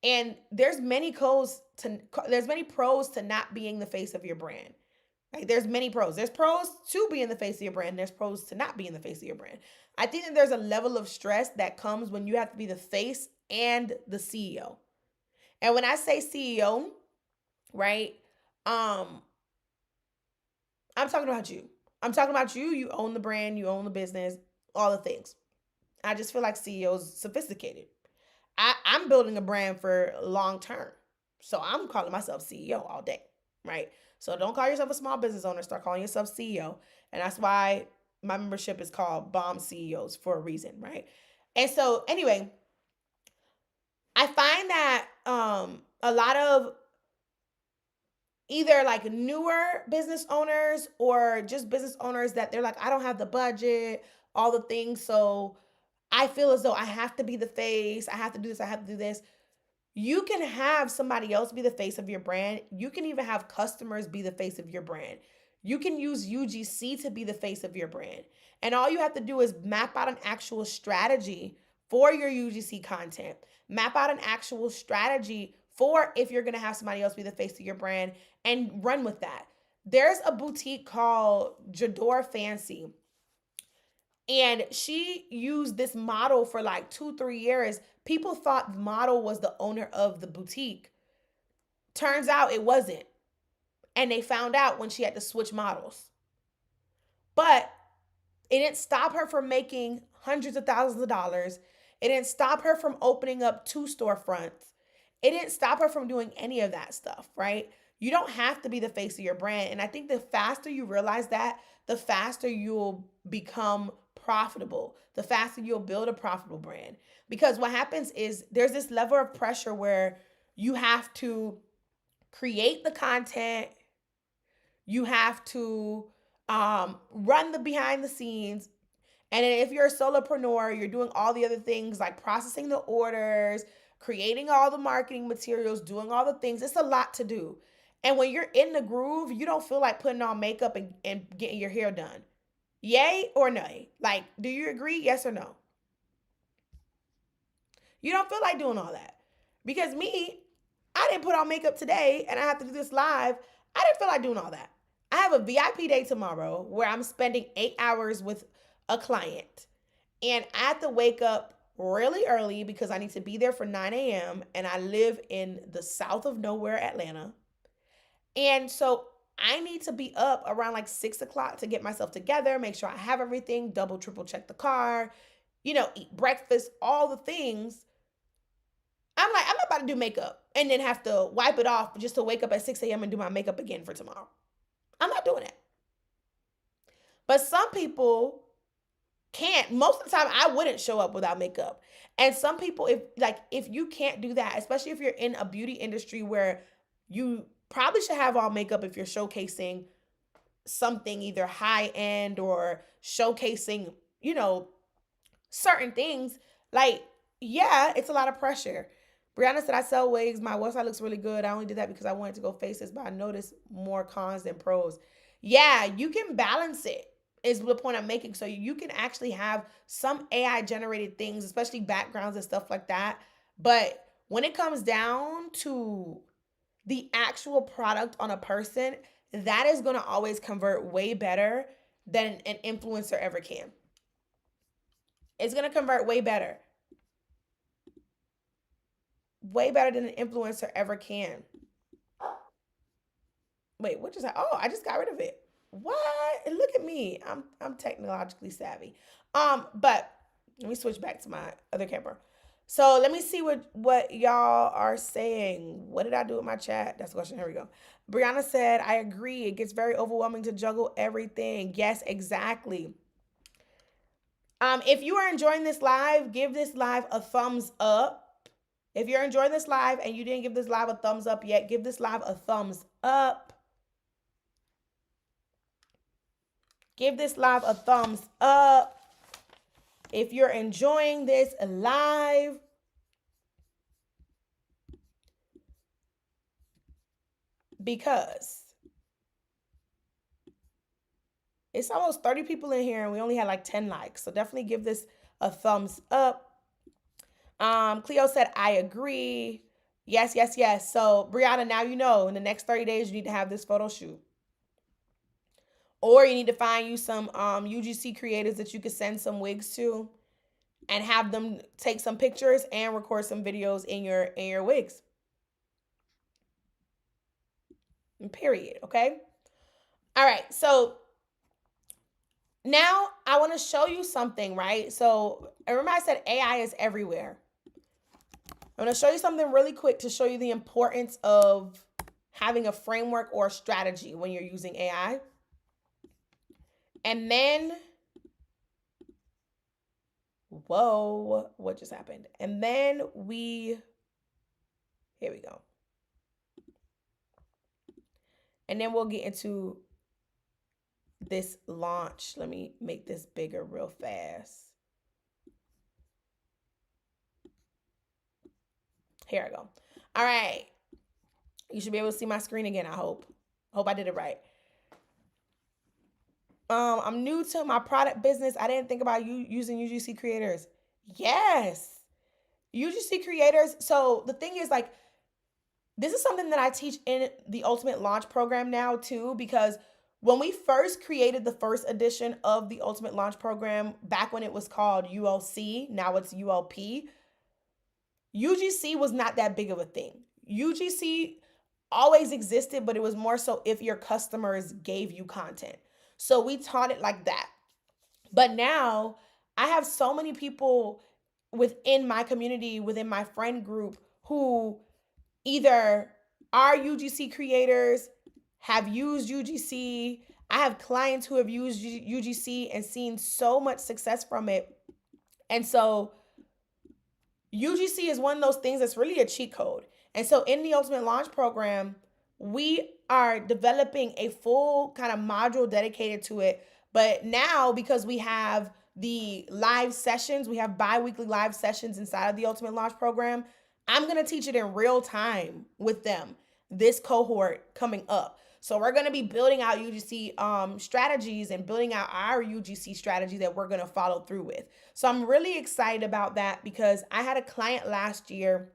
Speaker 1: And there's many pros to not being the face of your brand. Like there's many pros. There's pros to being the face of your brand. There's pros to not being the face of your brand. I think that there's a level of stress that comes when you have to be the face and the CEO. And when I say CEO, right? Um, I'm talking about you. I'm talking about you. You own the brand, you own the business, all the things. I just feel like CEOs sophisticated. I'm building a brand for long term. So I'm calling myself CEO all day, right? So don't call yourself a small business owner, start calling yourself CEO. And that's why my membership is called Bomb CEOs for a reason, right? And so anyway, I find that a lot of either like newer business owners or just business owners that they're like, I don't have the budget, all the things. So I feel as though I have to be the face. I have to do this. I have to do this. You can have somebody else be the face of your brand. You can even have customers be the face of your brand. You can use UGC to be the face of your brand. And all you have to do is map out an actual strategy for your UGC content. Map out an actual strategy for if you're going to have somebody else be the face of your brand and run with that. There's a boutique called Jador Fancy, and she used this model for like 2, 3 years. People thought the model was the owner of the boutique. Turns out it wasn't. And they found out when she had to switch models. But it didn't stop her from making hundreds of thousands of dollars. It didn't stop her from opening up 2 storefronts. It didn't stop her from doing any of that stuff, right? You don't have to be the face of your brand. And I think the faster you realize that, the faster you'll become profitable, the faster you'll build a profitable brand. Because what happens is there's this level of pressure where you have to create the content, you have to run the behind the scenes. And then if you're a solopreneur, you're doing all the other things like processing the orders, creating all the marketing materials, doing all the things. It's a lot to do. And when you're in the groove, you don't feel like putting on makeup and getting your hair done. Yay or nay? Like, do you agree? Yes or no? You don't feel like doing all that. Because me, I didn't put on makeup today and I have to do this live. I didn't feel like doing all that. I have a VIP day tomorrow where I'm spending 8 hours with a client. And I have to wake up really early because I need to be there for 9 a.m. And I live in the south of nowhere, Atlanta. And so I need to be up around like 6 o'clock to get myself together, make sure I have everything, double, triple check the car, eat breakfast, all the things. I'm like, I'm not about to do makeup and then have to wipe it off just to wake up at 6 a.m. and do my makeup again for tomorrow. I'm not doing it. But some people can't. Most of the time, I wouldn't show up without makeup. And some people, if you can't do that, especially if you're in a beauty industry where you probably should have all makeup if you're showcasing something either high end or showcasing, certain things, like, yeah, it's a lot of pressure. Brianna said, I sell wigs. My website looks really good. I only did that because I wanted to go faces, but I noticed more cons than pros. Yeah, you can balance it, is the point I'm making. So you can actually have some AI generated things, especially backgrounds and stuff like that. But when it comes down to the actual product on a person, that is going to always convert way better than an influencer ever can. It's going to convert way better. Way better than an influencer ever can. Wait, what just happened? Oh, I just got rid of it. What? Look at me. I'm technologically savvy. But let me switch back to my other camera. So let me see what y'all are saying. What did I do with my chat? That's the question. Here we go. Brianna said, I agree. It gets very overwhelming to juggle everything. Yes, exactly. If you are enjoying this live, give this live a thumbs up. If you're enjoying this live and you didn't give this live a thumbs up yet, give this live a thumbs up. Give this live a thumbs up. If you're enjoying this live, because it's almost 30 people in here and we only had like 10 likes. So definitely give this a thumbs up. Cleo said, I agree. Yes, yes, yes. So Brianna, now you know in the next 30 days, you need to have this photo shoot. Or you need to find you some UGC creators that you could send some wigs to and have them take some pictures and record some videos in your wigs. Period. Okay. All right. So now I want to show you something, right? So remember I said AI is everywhere. I'm going to show you something really quick to show you the importance of having a framework or a strategy when you're using AI. And then, whoa, what just happened? And then here we go. And then we'll get into this launch. Let me make this bigger real fast. Here I go. All right. You should be able to see my screen again, I hope. Hope I did it right. I'm new to my product business. I didn't think about you using UGC creators. Yes. UGC creators. So the thing is, like, this is something that I teach in the Ultimate Launch program now too, because when we first created the first edition of the Ultimate Launch program, back when it was called ULC, now it's ULP, UGC was not that big of a thing. UGC always existed, but it was more so if your customers gave you content. So we taught it like that. But now I have so many people within my community, within my friend group, who either are UGC creators, have used UGC. I have clients who have used UGC and seen so much success from it. And so UGC is one of those things that's really a cheat code. And so in the Ultimate Launch Program, we are developing a full kind of module dedicated to it. But now, because we have the live sessions, we have bi-weekly live sessions inside of the Ultimate Launch Program, I'm going to teach it in real time with them, this cohort coming up. So we're going to be building out UGC strategies and building out our UGC strategy that we're going to follow through with. So I'm really excited about that because I had a client last year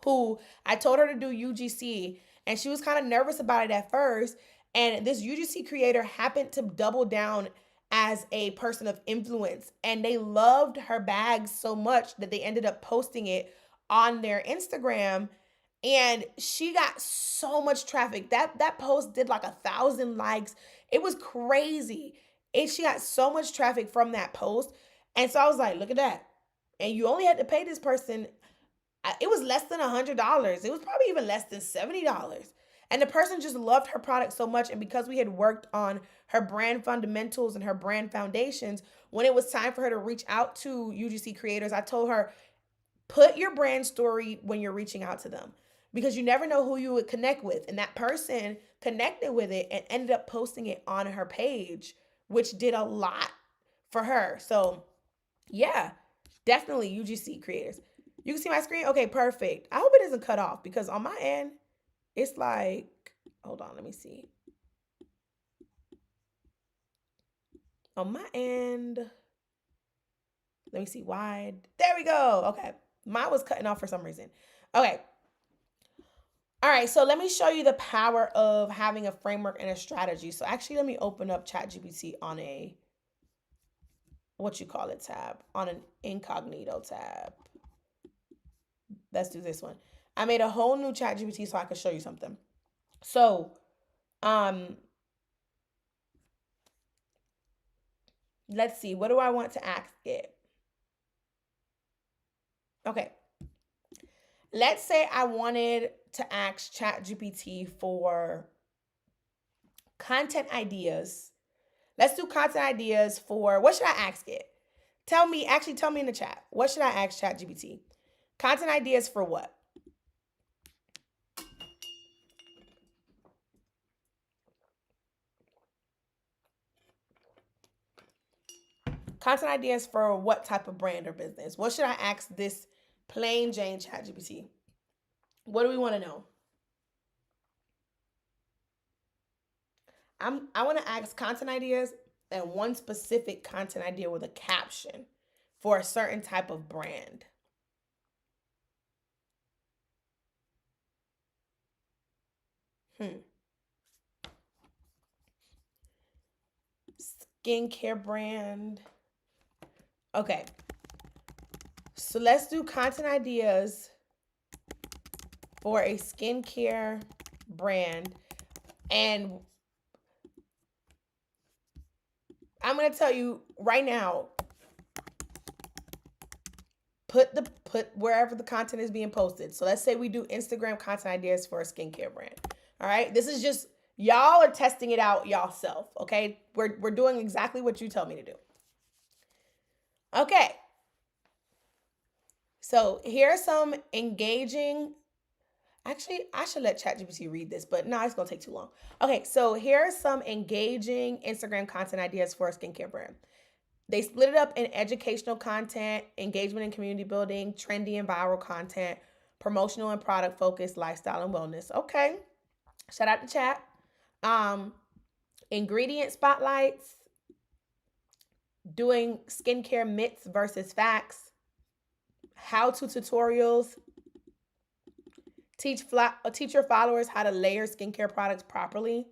Speaker 1: who I told her to do UGC, and she was kind of nervous about it at first. And this UGC creator happened to double down as a person of influence, and they loved her bags so much that they ended up posting it on their Instagram, and she got so much traffic. That post did like 1,000 likes. It was crazy. She got so much traffic from that post. And so I was like, look at that. And you only had to pay this person, it was less than $100. It was probably even less than $70. And the person just loved her product so much. And because we had worked on her brand fundamentals and her brand foundations, when it was time for her to reach out to UGC creators, I told her, put your brand story when you're reaching out to them, because you never know who you would connect with. And that person connected with it and ended up posting it on her page, which did a lot for her. So yeah, definitely UGC creators. You can see my screen? Okay, perfect. I hope it doesn't cut off because on my end, it's like, hold on, let me see. On my end, let me see, wide. There we go. Okay. Mine was cutting off for some reason. Okay. All right, so let me show you the power of having a framework and a strategy. So actually, let me open up ChatGPT on a, what you call it, tab, on an incognito tab. Let's do this one. I made a whole new ChatGPT so I could show you something. So, let's see. What do I want to ask it? Okay. Let's say I wanted to ask ChatGPT for content ideas. Let's do content ideas for, what should I ask it? Tell me in the chat. What should I ask ChatGPT? Content ideas for what? Content ideas for what type of brand or business? What should I ask this plain Jane ChatGPT? What do we want to know? I want to ask content ideas and one specific content idea with a caption for a certain type of brand. Skincare brand. Okay. So let's do content ideas for a skincare brand. And I'm going to tell you right now, put wherever the content is being posted. So let's say we do Instagram content ideas for a skincare brand. All right. This is just, y'all are testing it out yourself. Okay. We're doing exactly what you tell me to do. Okay. So here are some engaging, actually, I should let ChatGPT read this, but no, it's going to take too long. Okay. So here are some engaging Instagram content ideas for a skincare brand. They split it up in educational content, engagement and community building, trendy and viral content, promotional and product focused, lifestyle and wellness. Okay. Shout out to chat. Ingredient spotlights, doing skincare myths versus facts, how-to tutorials, teach your followers how to layer skincare products properly,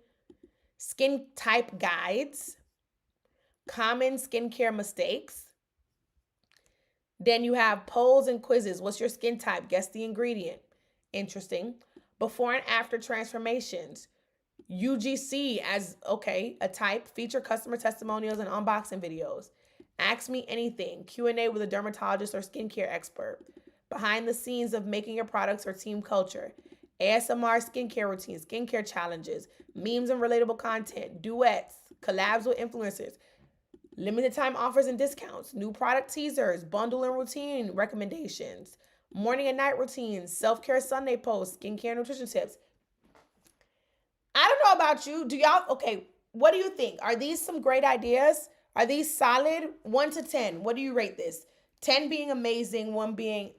Speaker 1: skin type guides, common skincare mistakes. Then you have polls and quizzes. What's your skin type? Guess the ingredient. Interesting. Before and after transformations. UGC as okay, a type, feature customer testimonials and unboxing videos. Ask me anything, Q&A with a dermatologist or skincare expert. Behind the scenes of making your products or team culture. ASMR skincare routines, skincare challenges, memes and relatable content, duets, collabs with influencers, limited time offers and discounts, new product teasers, bundle and routine recommendations, morning and night routines, self-care Sunday posts, skincare and nutrition tips. I don't know about you. Do y'all, okay, what do you think? Are these some great ideas? Are these solid? 1 to 10. What do you rate this? 10 being amazing, 1 being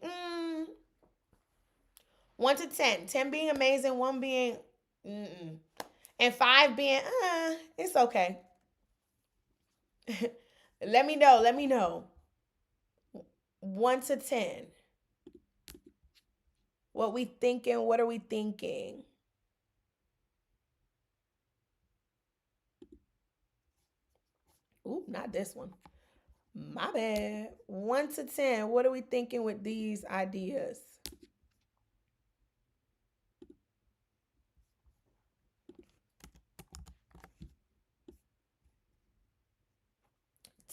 Speaker 1: 1 to 10. 10 being amazing, 1 being and 5 being it's okay. Let me know. Let me know. 1 to 10. What we thinking? What are we thinking? Ooh, not this one. My bad. 1 to 10. What are we thinking with these ideas?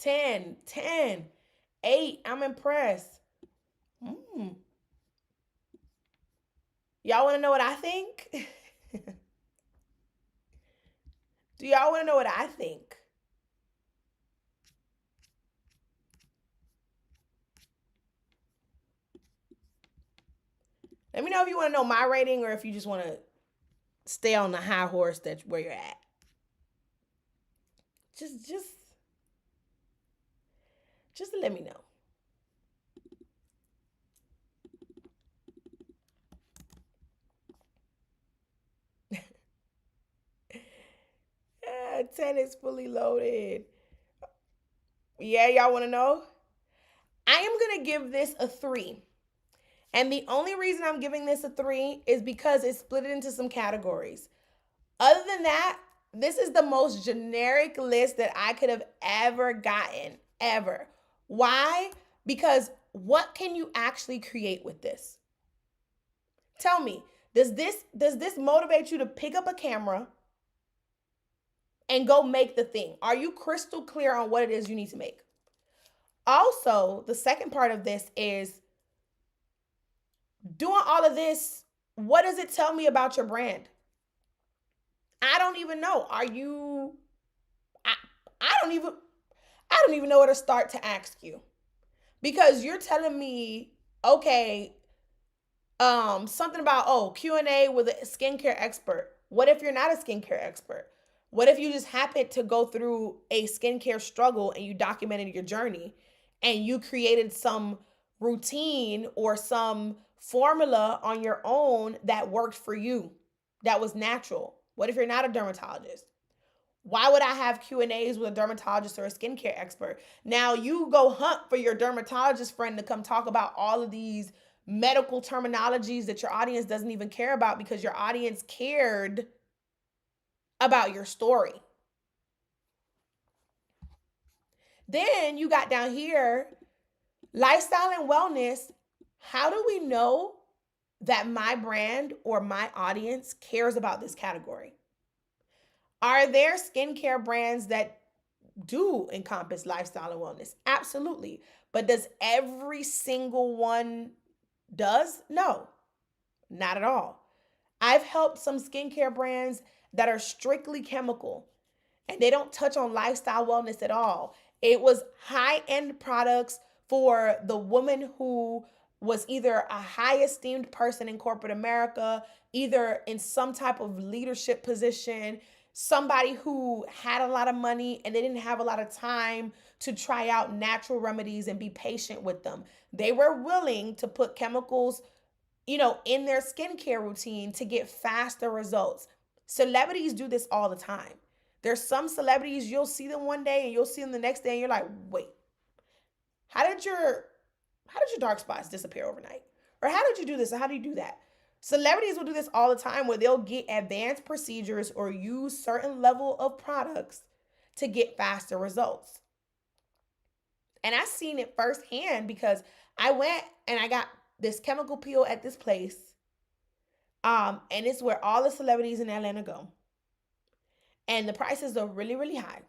Speaker 1: 10, 10, 8. I'm impressed. Mm. Y'all want to know what I think? Do y'all want to know what I think? Let me know if you want to know my rating or if you just want to stay on the high horse that's where you're at. Just just let me know. Yeah, 10 is fully loaded. Yeah, y'all want to know? I am going to give this a 3. And the only reason I'm giving this a 3 is because it's split into some categories. Other than that, this is the most generic list that I could have ever gotten, ever. Why? Because what can you actually create with this? Tell me, does this motivate you to pick up a camera and go make the thing? Are you crystal clear on what it is you need to make? Also, the second part of this is doing all of this, what does it tell me about your brand? I don't even know. Are you I, I don't even know where to start to ask you. Because you're telling me, okay, something about Q&A with a skincare expert. What if you're not a skincare expert? What if you just happened to go through a skincare struggle and you documented your journey and you created some routine or some formula on your own that worked for you, that was natural? What if you're not a dermatologist? Why would I have Q&As with a dermatologist or a skincare expert? Now you go hunt for your dermatologist friend to come talk about all of these medical terminologies that your audience doesn't even care about because your audience cared about your story. Then you got down here, lifestyle and wellness. How do we know that my brand or my audience cares about this category? Are there skincare brands that do encompass lifestyle and wellness? Absolutely. But does every single one does? No, not at all. I've helped some skincare brands that are strictly chemical and they don't touch on lifestyle wellness at all. It was high-end products for the woman who was either a high esteemed person in corporate America, either in some type of leadership position, somebody who had a lot of money and they didn't have a lot of time to try out natural remedies and be patient with them. They were willing to put chemicals, in their skincare routine to get faster results. Celebrities do this all the time. There's some celebrities, you'll see them one day and you'll see them the next day and you're like, wait, how did your dark spots disappear overnight? Or how did you do this? Or how do you do that? Celebrities will do this all the time where they'll get advanced procedures or use certain level of products to get faster results. And I seen it firsthand because I went and I got this chemical peel at this place. And it's where all the celebrities in Atlanta go. And the prices are really, really high.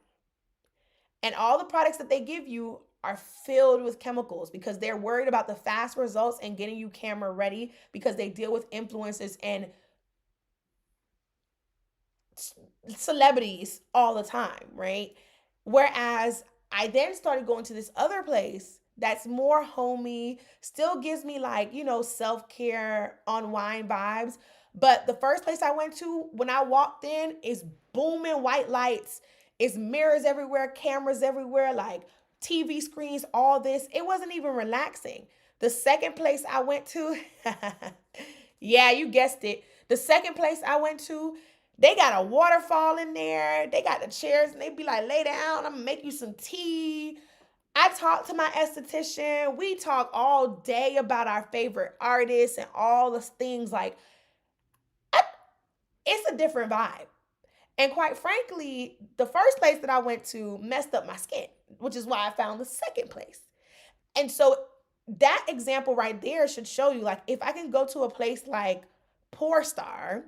Speaker 1: And all the products that they give you are filled with chemicals because they're worried about the fast results and getting you camera ready because they deal with influencers and celebrities all the time, right? Whereas I then started going to this other place that's more homey, still gives me like, self care, unwind vibes. But the first place I went to when I walked in is booming white lights, it's mirrors everywhere, cameras everywhere, like TV screens, all this. It wasn't even relaxing. The second place I went to, yeah, you guessed it. The second place I went to, they got a waterfall in there. They got the chairs, and they be like, lay down. I'm gonna make you some tea. I talk to my esthetician. We talk all day about our favorite artists and all the things. Like, it's a different vibe. And quite frankly, the first place that I went to messed up my skin, which is why I found the second place. And so that example right there should show you, like, if I can go to a place like Poor Star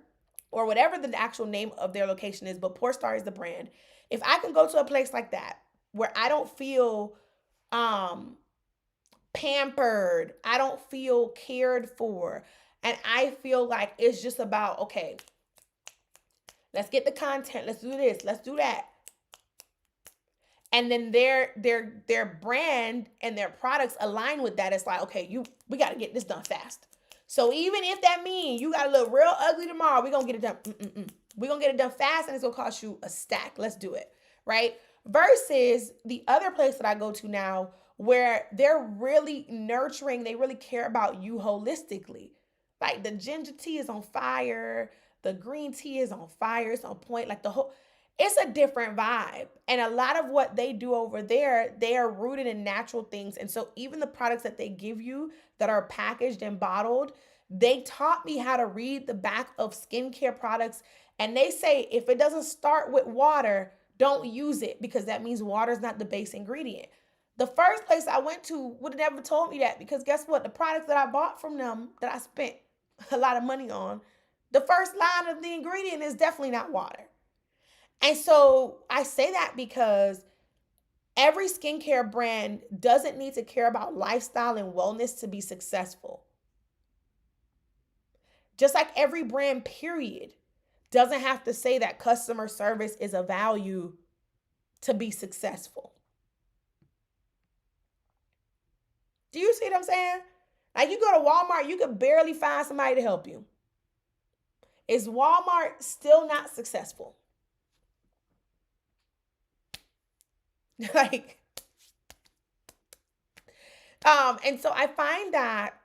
Speaker 1: or whatever the actual name of their location is, but Poor Star is the brand. If I can go to a place like that where I don't feel um pampered, I don't feel cared for, and I feel like it's just about, okay, let's get the content, let's do this, let's do that, and then their brand and their products align with that. It's like, okay, we got to get this done fast. So even if that means you got to look real ugly tomorrow, we're gonna get it done. We're gonna get it done fast, and it's gonna cost you a stack. Let's do it, right? Versus the other place that I go to now, where they're really nurturing, they really care about you holistically. Like the ginger tea is on fire, the green tea is on fire, it's on point. Like the whole, it's a different vibe. And a lot of what they do over there, they are rooted in natural things. And so even the products that they give you that are packaged and bottled, they taught me how to read the back of skincare products. And they say if it doesn't start with water, don't use it because that means water is not the base ingredient. The first place I went to would have never told me that because guess what? The products that I bought from them that I spent a lot of money on, the first line of the ingredient is definitely not water. And so I say that because every skincare brand doesn't need to care about lifestyle and wellness to be successful. Just like every brand, period, doesn't have to say that customer service is a value to be successful. Do you see what I'm saying? Like you go to Walmart, you could barely find somebody to help you. Is Walmart still not successful? Like, and so I find that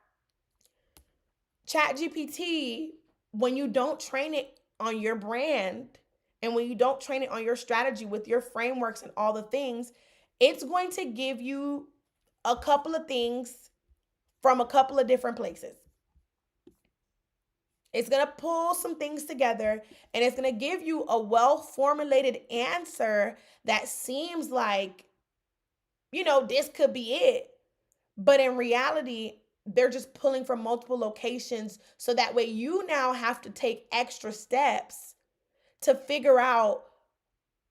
Speaker 1: ChatGPT, when you don't train it on your brand and when you don't train it on your strategy with your frameworks and all the things, it's going to give you a couple of things from a couple of different places. It's going to pull some things together and it's going to give you a well formulated answer that seems like, this could be it. But in reality, they're just pulling from multiple locations. So that way you now have to take extra steps to figure out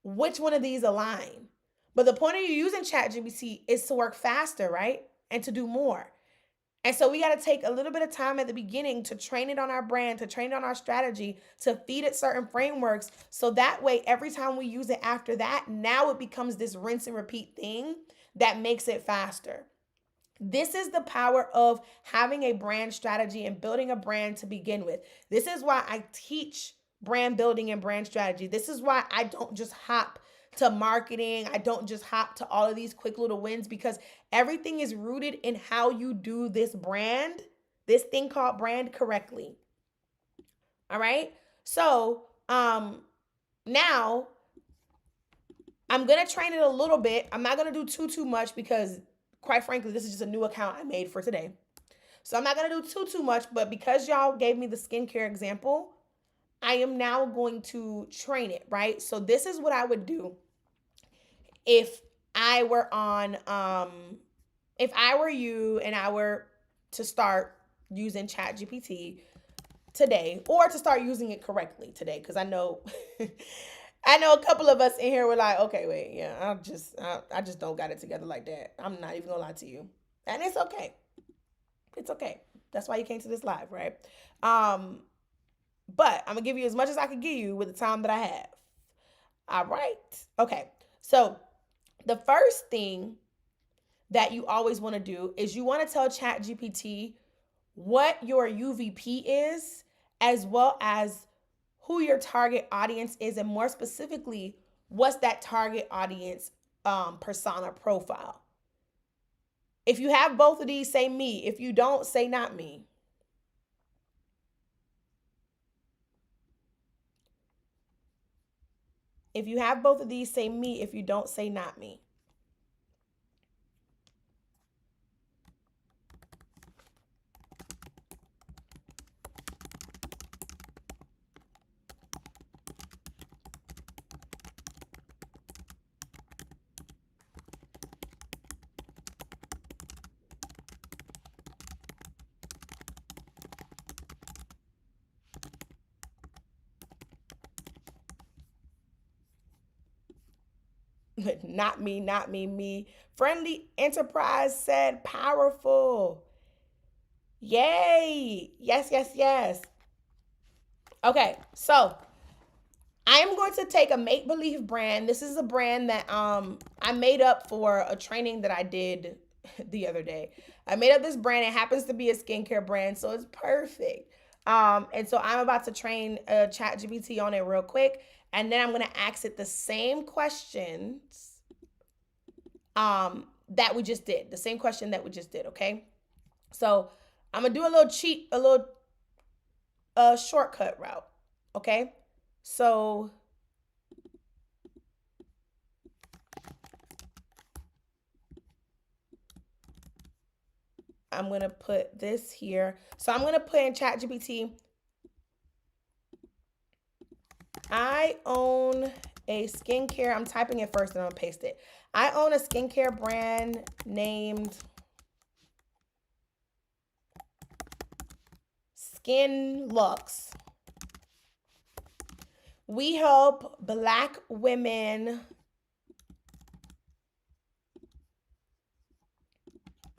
Speaker 1: which one of these align. But the point of you using ChatGPT is to work faster, right? And to do more. And so we got to take a little bit of time at the beginning to train it on our brand, to train it on our strategy, to feed it certain frameworks. So that way, every time we use it after that, now it becomes this rinse and repeat thing that makes it faster. This is the power of having a brand strategy and building a brand to begin with. This is why I teach brand building and brand strategy. This is why I don't just hop to marketing. I don't just hop to all of these quick little wins because everything is rooted in how you do this brand, this thing called brand correctly. All right. So, now I'm going to train it a little bit. I'm not going to do too much because quite frankly, this is just a new account I made for today. So I'm not going to do too much, but because y'all gave me the skincare example, I am now going to train it, right? So this is what I would do if I were if I were you and I were to start using ChatGPT. today, or to start using it correctly today, because I know I know a couple of us in here were like, okay, wait, yeah, I just don't got it together like that. I'm not even gonna lie to you. And it's okay. It's okay. That's why you came to this live, right? Um, but I'm gonna give you as much as I can give you with the time that I have. All right. Okay. So the first thing that you always want to do is you want to tell ChatGPT what your UVP is, as well as who your target audience is, and more specifically, what's that target audience persona profile. If you have both of these, say me. If you don't, say not me. If you have both of these, say me. If you don't, say not me. Not me, not me, me. Friendly Enterprise said powerful. Yay. Yes, yes, yes. Okay, so I am going to take a make believe brand. This is a brand that I made up for a training that I did the other day. I made up this brand. It happens to be a skincare brand, so it's perfect. And so I'm about to train ChatGPT on it real quick, and then I'm gonna ask it the same questions that we just did. The same question that we just did. Okay. So I'm gonna do a little shortcut route. Okay. So I'm gonna put this here. So I'm gonna put in ChatGPT, I own a skincare. I'm typing it first and I'm gonna paste it. I own a skincare brand named Skin Lux. We help Black women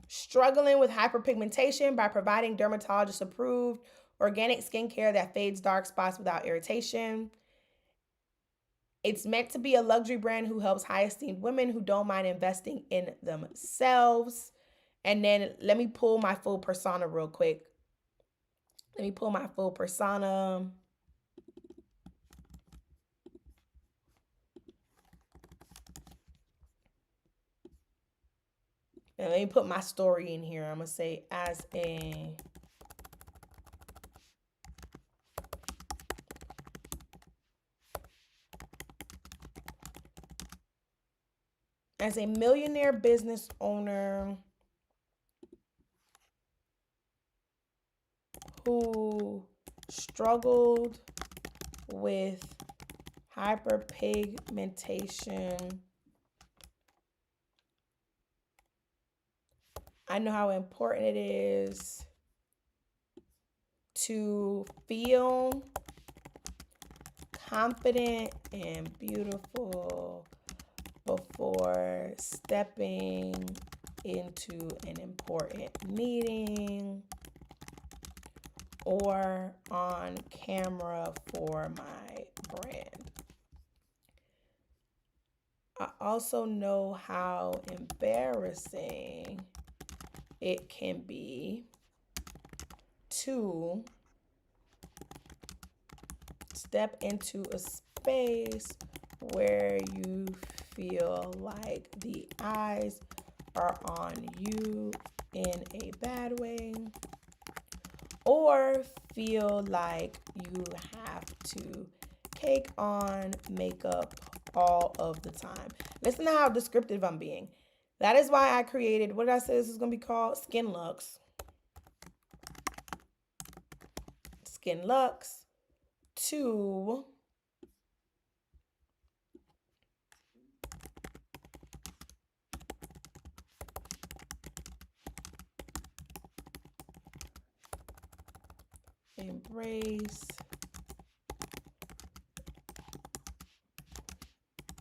Speaker 1: struggling with hyperpigmentation by providing dermatologist approved organic skincare that fades dark spots without irritation. It's meant to be a luxury brand who helps high esteemed women who don't mind investing in themselves. And then let me pull my full persona real quick. Let me pull my full persona. And let me put my story in here. I'm going to say as a millionaire business owner who struggled with hyperpigmentation, I know how important it is to feel confident and beautiful before stepping into an important meeting or on camera for my brand. I also know how embarrassing it can be to step into a space where you feel like the eyes are on you in a bad way, or feel like you have to take on makeup all of the time. Listen to how descriptive I'm being. That is why I created, what did I say this is going to be called? Skin Lux. Skin Lux to embrace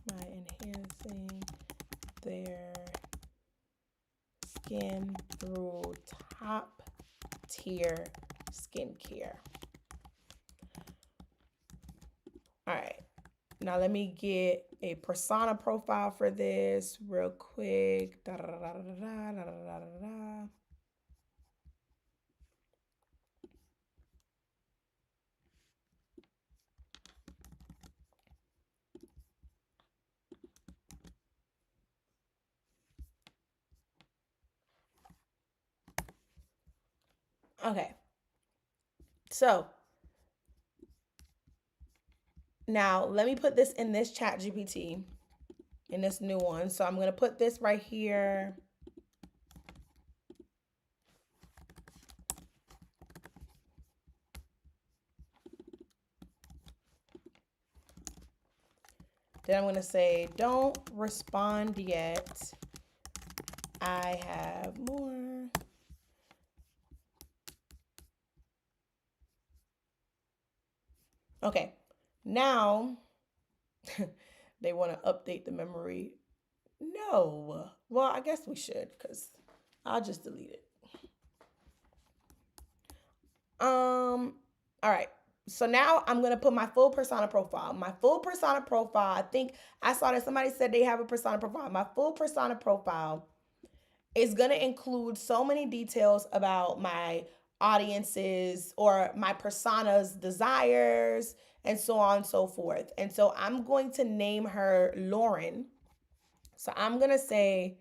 Speaker 1: by enhancing their skin through top tier skincare. All right, now let me get a persona profile for this real quick. Okay, so now let me put this in this ChatGPT, in this new one. So I'm gonna put this right here. Then I'm gonna say, don't respond yet. I have more. Okay, now they want to update the memory. No. Well, I guess we should, because I'll just delete it. All right. So now I'm going to put my full persona profile. My full persona profile, I think I saw that somebody said they have a persona profile. My full persona profile is going to include so many details about my audiences or my persona's desires and so on and so forth. And so I'm going to name her Lauren. So I'm going to say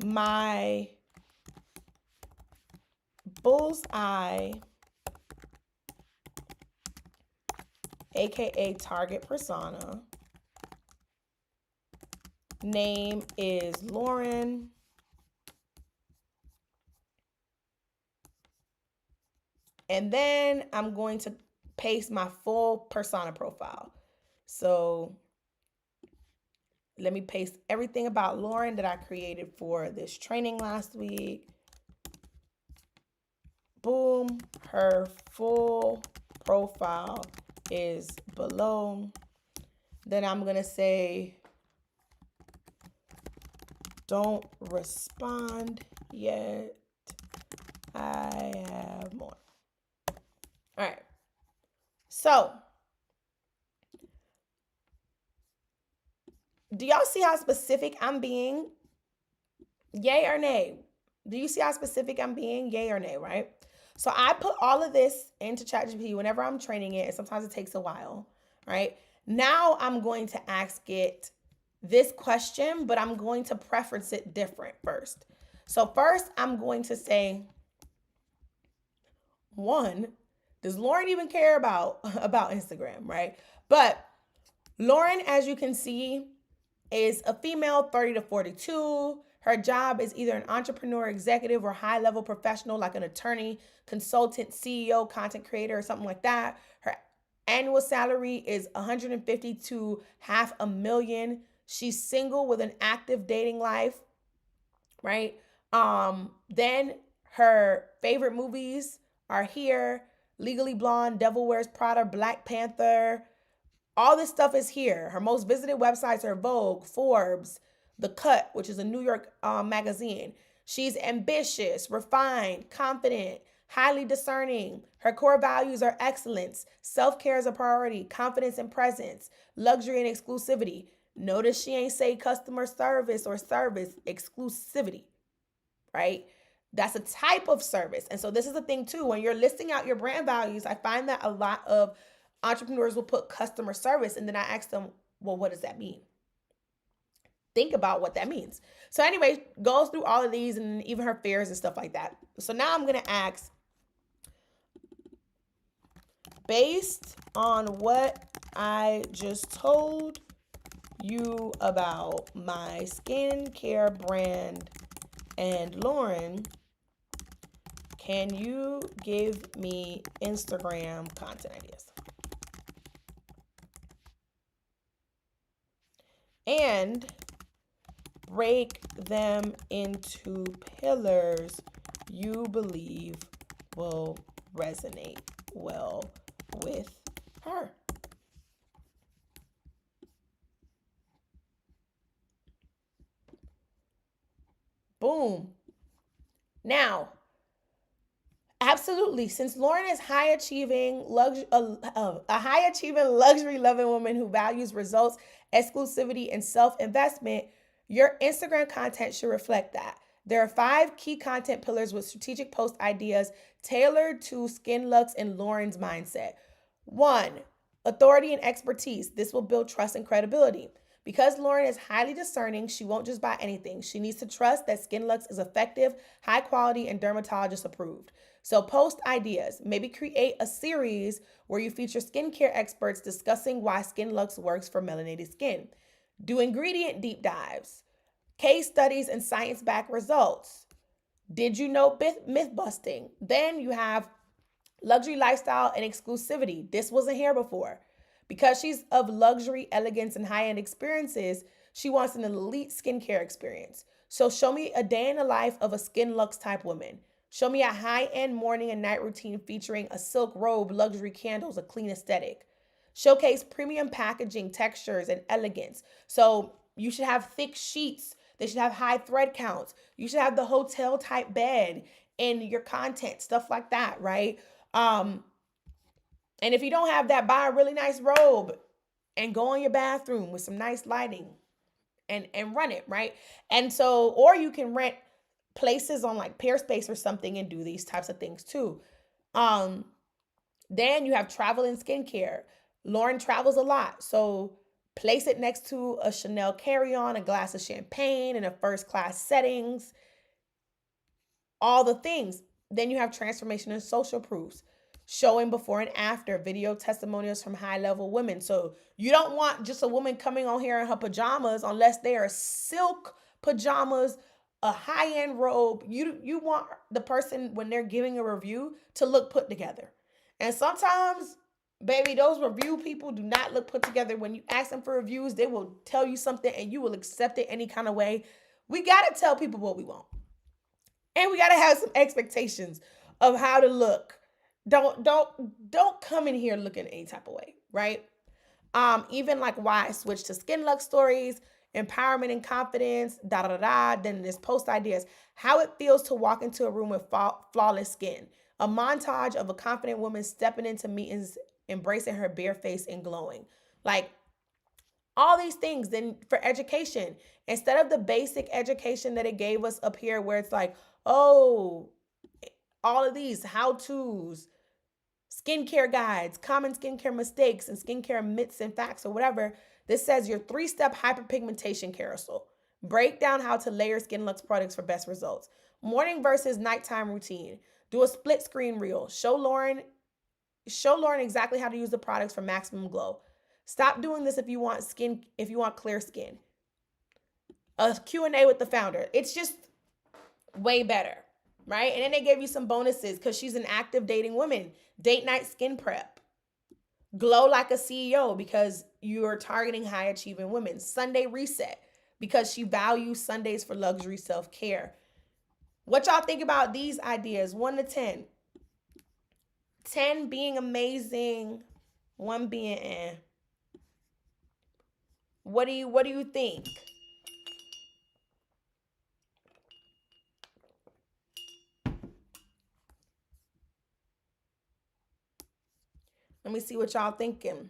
Speaker 1: my bullseye, aka target persona, name is Lauren. And then I'm going to paste my full persona profile. So let me paste everything about Lauren that I created for this training last week. Boom, her full profile is below. Then I'm gonna say, don't respond yet. I have more. All right. So, do y'all see how specific I'm being? Yay or nay? Do you see how specific I'm being? Yay or nay, right? So I put all of this into ChatGPT whenever I'm training it, and sometimes it takes a while, right? Now I'm going to ask it this question, but I'm going to preference it different first. So first I'm going to say, one, does Lauren even care about Instagram, right? But Lauren, as you can see, is a female 30 to 42. Her job is either an entrepreneur, executive, or high-level professional like an attorney, consultant, CEO, content creator, or something like that. Her annual salary is $150,000 to $500,000. She's single with an active dating life, right? Then her favorite movies are here: Legally Blonde, Devil Wears Prada, Black Panther. All this stuff is here. Her most visited websites are Vogue, Forbes, The Cut, which is a New York magazine. She's ambitious, refined, confident, highly discerning. Her core values are excellence, self-care is a priority, confidence and presence, luxury and exclusivity. Notice she ain't say customer service or service, exclusivity, right? That's a type of service. And so this is the thing too, when you're listing out your brand values, I find that a lot of entrepreneurs will put customer service, and then I ask them, well, what does that mean? Think about what that means. So anyway, goes through all of these and even her fears and stuff like that. So now I'm going to ask, based on what I just told you about my skincare brand and Lauren, can you give me Instagram content ideas? And break them into pillars you believe will resonate well with her. Boom. Now, absolutely. Since Lauren is a high achieving luxury loving woman who values results, exclusivity, and self investment, your Instagram content should reflect that. There are 5 key content pillars with strategic post ideas tailored to Skin Lux and Lauren's mindset. One, authority and expertise. This will build trust and credibility. Because Lauren is highly discerning, she won't just buy anything. She needs to trust that Skin Lux is effective, high quality, and dermatologist approved. So, post ideas. Maybe create a series where you feature skincare experts discussing why Skin Lux works for melanated skin. Do ingredient deep dives, case studies, and science backed results. Did you know myth busting? Then you have luxury lifestyle and exclusivity. This wasn't here before. Because she's of luxury, elegance, and high end experiences, she wants an elite skincare experience. So show me a day in the life of a Skin Lux type woman. Show me a high end morning and night routine featuring a silk robe, luxury candles, a clean aesthetic. Showcase premium packaging, textures, and elegance. So you should have thick sheets. They should have high thread counts. You should have the hotel type bed in your content, stuff like that, right? Um, and if you don't have that, buy a really nice robe and go in your bathroom with some nice lighting and run it, right? And so, or you can rent places on like Peerspace or something and do these types of things too. Um, then you have travel and skincare. Lauren travels a lot, so place it next to a Chanel carry-on, a glass of champagne in a first class settings, all the things. Then you have transformation and social proofs, showing before and after, video testimonials from high level women. So you don't want just a woman coming on here in her pajamas unless they are silk pajamas, a high end robe. You want the person when they're giving a review to look put together. And sometimes, baby, those review people do not look put together. When you ask them for reviews, they will tell you something and you will accept it any kind of way. We got to tell people what we want. And we got to have some expectations of how to look. Don't come in here looking any type of way, right? Even like why I switched to Skin Lux stories, empowerment and confidence, da da da. Then there's post ideas, how it feels to walk into a room with flawless skin, a montage of a confident woman stepping into meetings, embracing her bare face and glowing, like all these things. Then for education, instead of the basic education that it gave us up here, where it's like, oh, all of these how to's, skincare guides, common skincare mistakes, and skincare myths and facts, or whatever. This says your 3-step hyperpigmentation carousel. Break down how to layer Skin Lux products for best results. Morning versus nighttime routine. Do a split screen reel. Show Lauren exactly how to use the products for maximum glow. Stop doing this if you want clear skin. A Q&A with the founder. It's just way better, right? And then they gave you some bonuses because she's an active dating woman. Date night skin prep. Glow like a CEO because you're targeting high achieving women. Sunday reset because she values Sundays for luxury self care. What y'all think about these ideas? 1 to 10. 10 being amazing, 1 being eh. What do you think? Let me see what y'all thinking.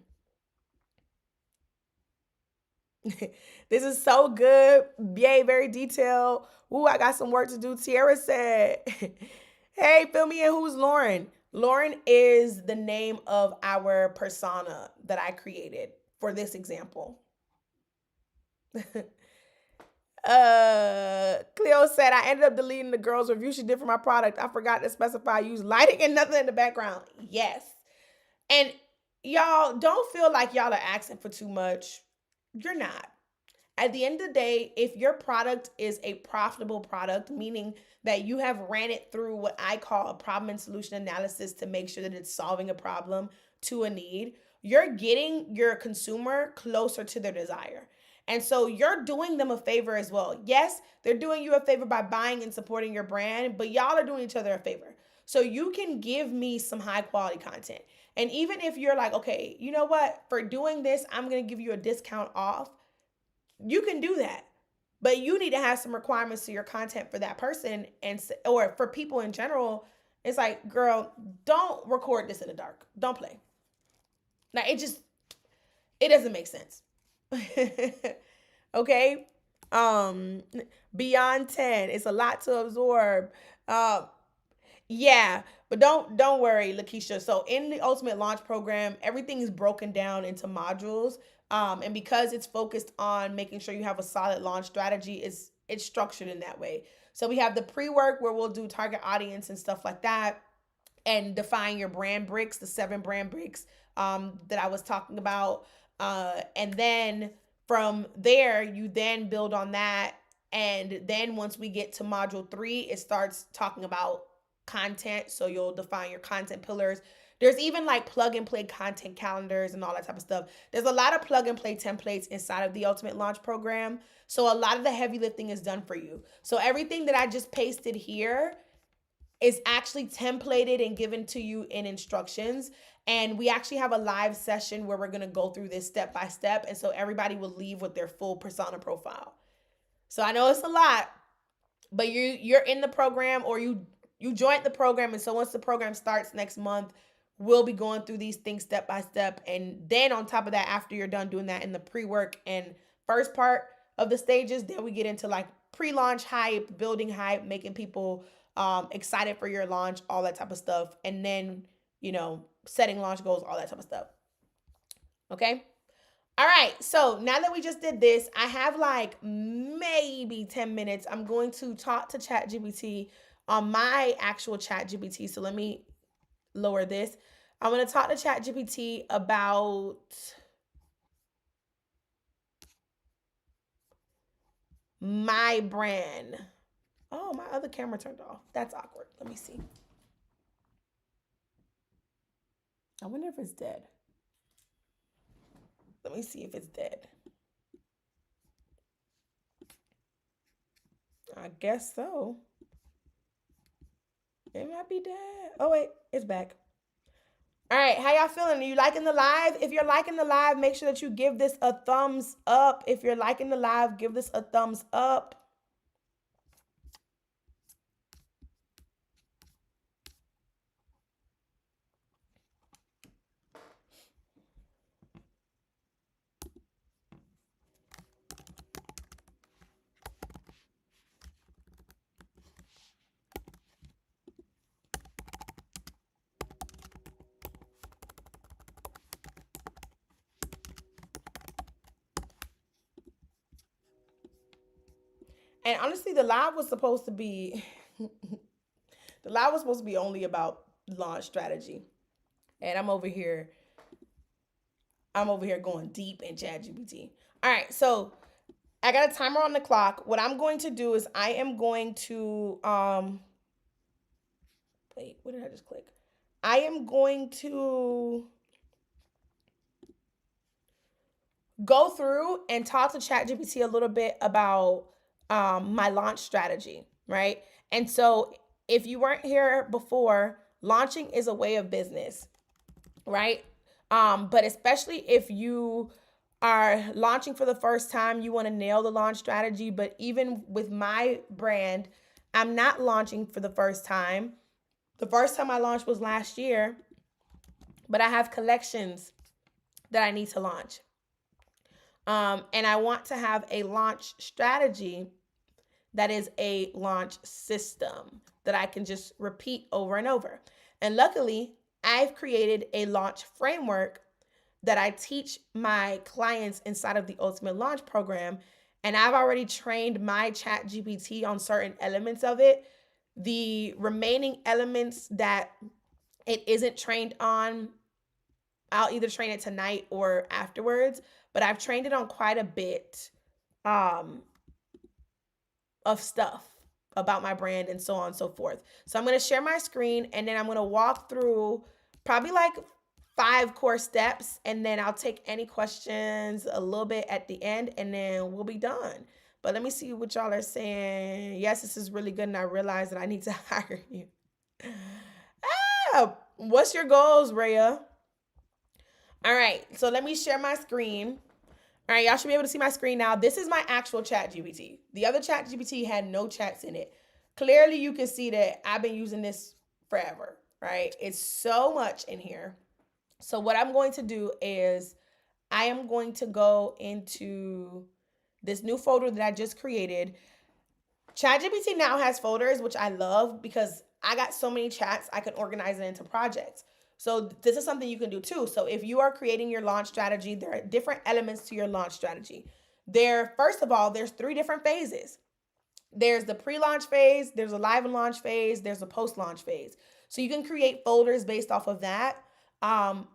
Speaker 1: This is so good. Yay, very detailed. Ooh, I got some work to do. Tiara said, hey, fill me in. Who's Lauren? Lauren is the name of our persona that I created for this example. Cleo said, I ended up deleting the girl's review she did for my product. I forgot to specify use lighting and nothing in the background. Yes. And y'all don't feel like y'all are asking for too much. You're not. At the end of the day, if your product is a profitable product, meaning that you have ran it through what I call a problem and solution analysis to make sure that it's solving a problem to a need, you're getting your consumer closer to their desire. And so you're doing them a favor as well. Yes, they're doing you a favor by buying and supporting your brand, but y'all are doing each other a favor. So you can give me some high quality content. And even if you're like, okay, you know what, for doing this, I'm going to give you a discount off, you can do that. But you need to have some requirements to your content for that person, and or for people in general. It's like, girl, don't record this in the dark. Don't play. Like, it doesn't make sense. Okay? Um Beyond 10, it's a lot to absorb. Yeah, but don't worry, Lakeisha. So in the Ultimate Launch Program, everything is broken down into modules. And because it's focused on making sure you have a solid launch strategy, it's structured in that way. So we have the pre-work where we'll do target audience and stuff like that, and define your brand bricks, the 7 brand bricks that I was talking about. And then from there, you then build on that. And then once we get to module 3, it starts talking about content. So you'll define your content pillars. There's even like plug and play content calendars and all that type of stuff. There's a lot of plug and play templates inside of the Ultimate Launch Program. So a lot of the heavy lifting is done for you. So everything that I just pasted here is actually templated and given to you in instructions. And we actually have a live session where we're going to go through this step by step. And so everybody will leave with their full persona profile. So I know it's a lot, but you're in the program, or you joined the program. And so once the program starts next month, we'll be going through these things step by step. And then on top of that, after you're done doing that in the pre-work and first part of the stages, then we get into like pre-launch hype, building hype, making people excited for your launch, all that type of stuff. And then, setting launch goals, all that type of stuff. Okay. All right. So now that we just did this, I have like maybe 10 minutes. I'm going to talk to ChatGPT on my actual ChatGPT. So let me lower this. I'm going to talk to ChatGPT about my brand. Oh, my other camera turned off. That's awkward. Let me see. I wonder if it's dead. Let me see if it's dead. I guess so. It might be dead. Oh, wait. It's back. All right. How y'all feeling? Are you liking the live? If you're liking the live, make sure that you give this a thumbs up. If you're liking the live, give this a thumbs up. And honestly, the live was supposed to be only about launch strategy. And I'm over here going deep in ChatGPT. All right, so I got a timer on the clock. What I'm going to do is I am going to wait, what did I just click? I am going to go through and talk to ChatGPT a little bit about my launch strategy, right? And so if you weren't here before, launching is a way of business, right? But especially if you are launching for the first time, you want to nail the launch strategy. But even with my brand, I'm not launching for the first time. The first time I launched was last year, but I have collections that I need to launch. And I want to have a launch strategy that is a launch system that I can just repeat over and over. And luckily, I've created a launch framework that I teach my clients inside of the Ultimate Launch Program. And I've already trained my ChatGPT on certain elements of it. The remaining elements that it isn't trained on, I'll either train it tonight or afterwards. But I've trained it on quite a bit um, of stuff about my brand and so on and so forth. So I'm going to share my screen, and then I'm going to walk through probably like 5 core steps, and then I'll take any questions a little bit at the end, and then we'll be done. But let me see what y'all are saying. Yes, this is really good, and I realize that I need to hire you. Yeah. What's your goals, Rhea? All right. So let me share my screen. All right, y'all should be able to see my screen now. This is my actual ChatGPT. The other ChatGPT had no chats in it. Clearly, you can see that I've been using this forever, right? It's so much in here. So what I'm going to do is I am going to go into this new folder that I just created. ChatGPT now has folders, which I love because I got so many chats, I can organize it into projects. So this is something you can do too. So if you are creating your launch strategy, there are different elements to your launch strategy. First of all, there's 3 different phases. There's the pre-launch phase, there's a live and launch phase, there's a post-launch phase. So you can create folders based off of that. Um,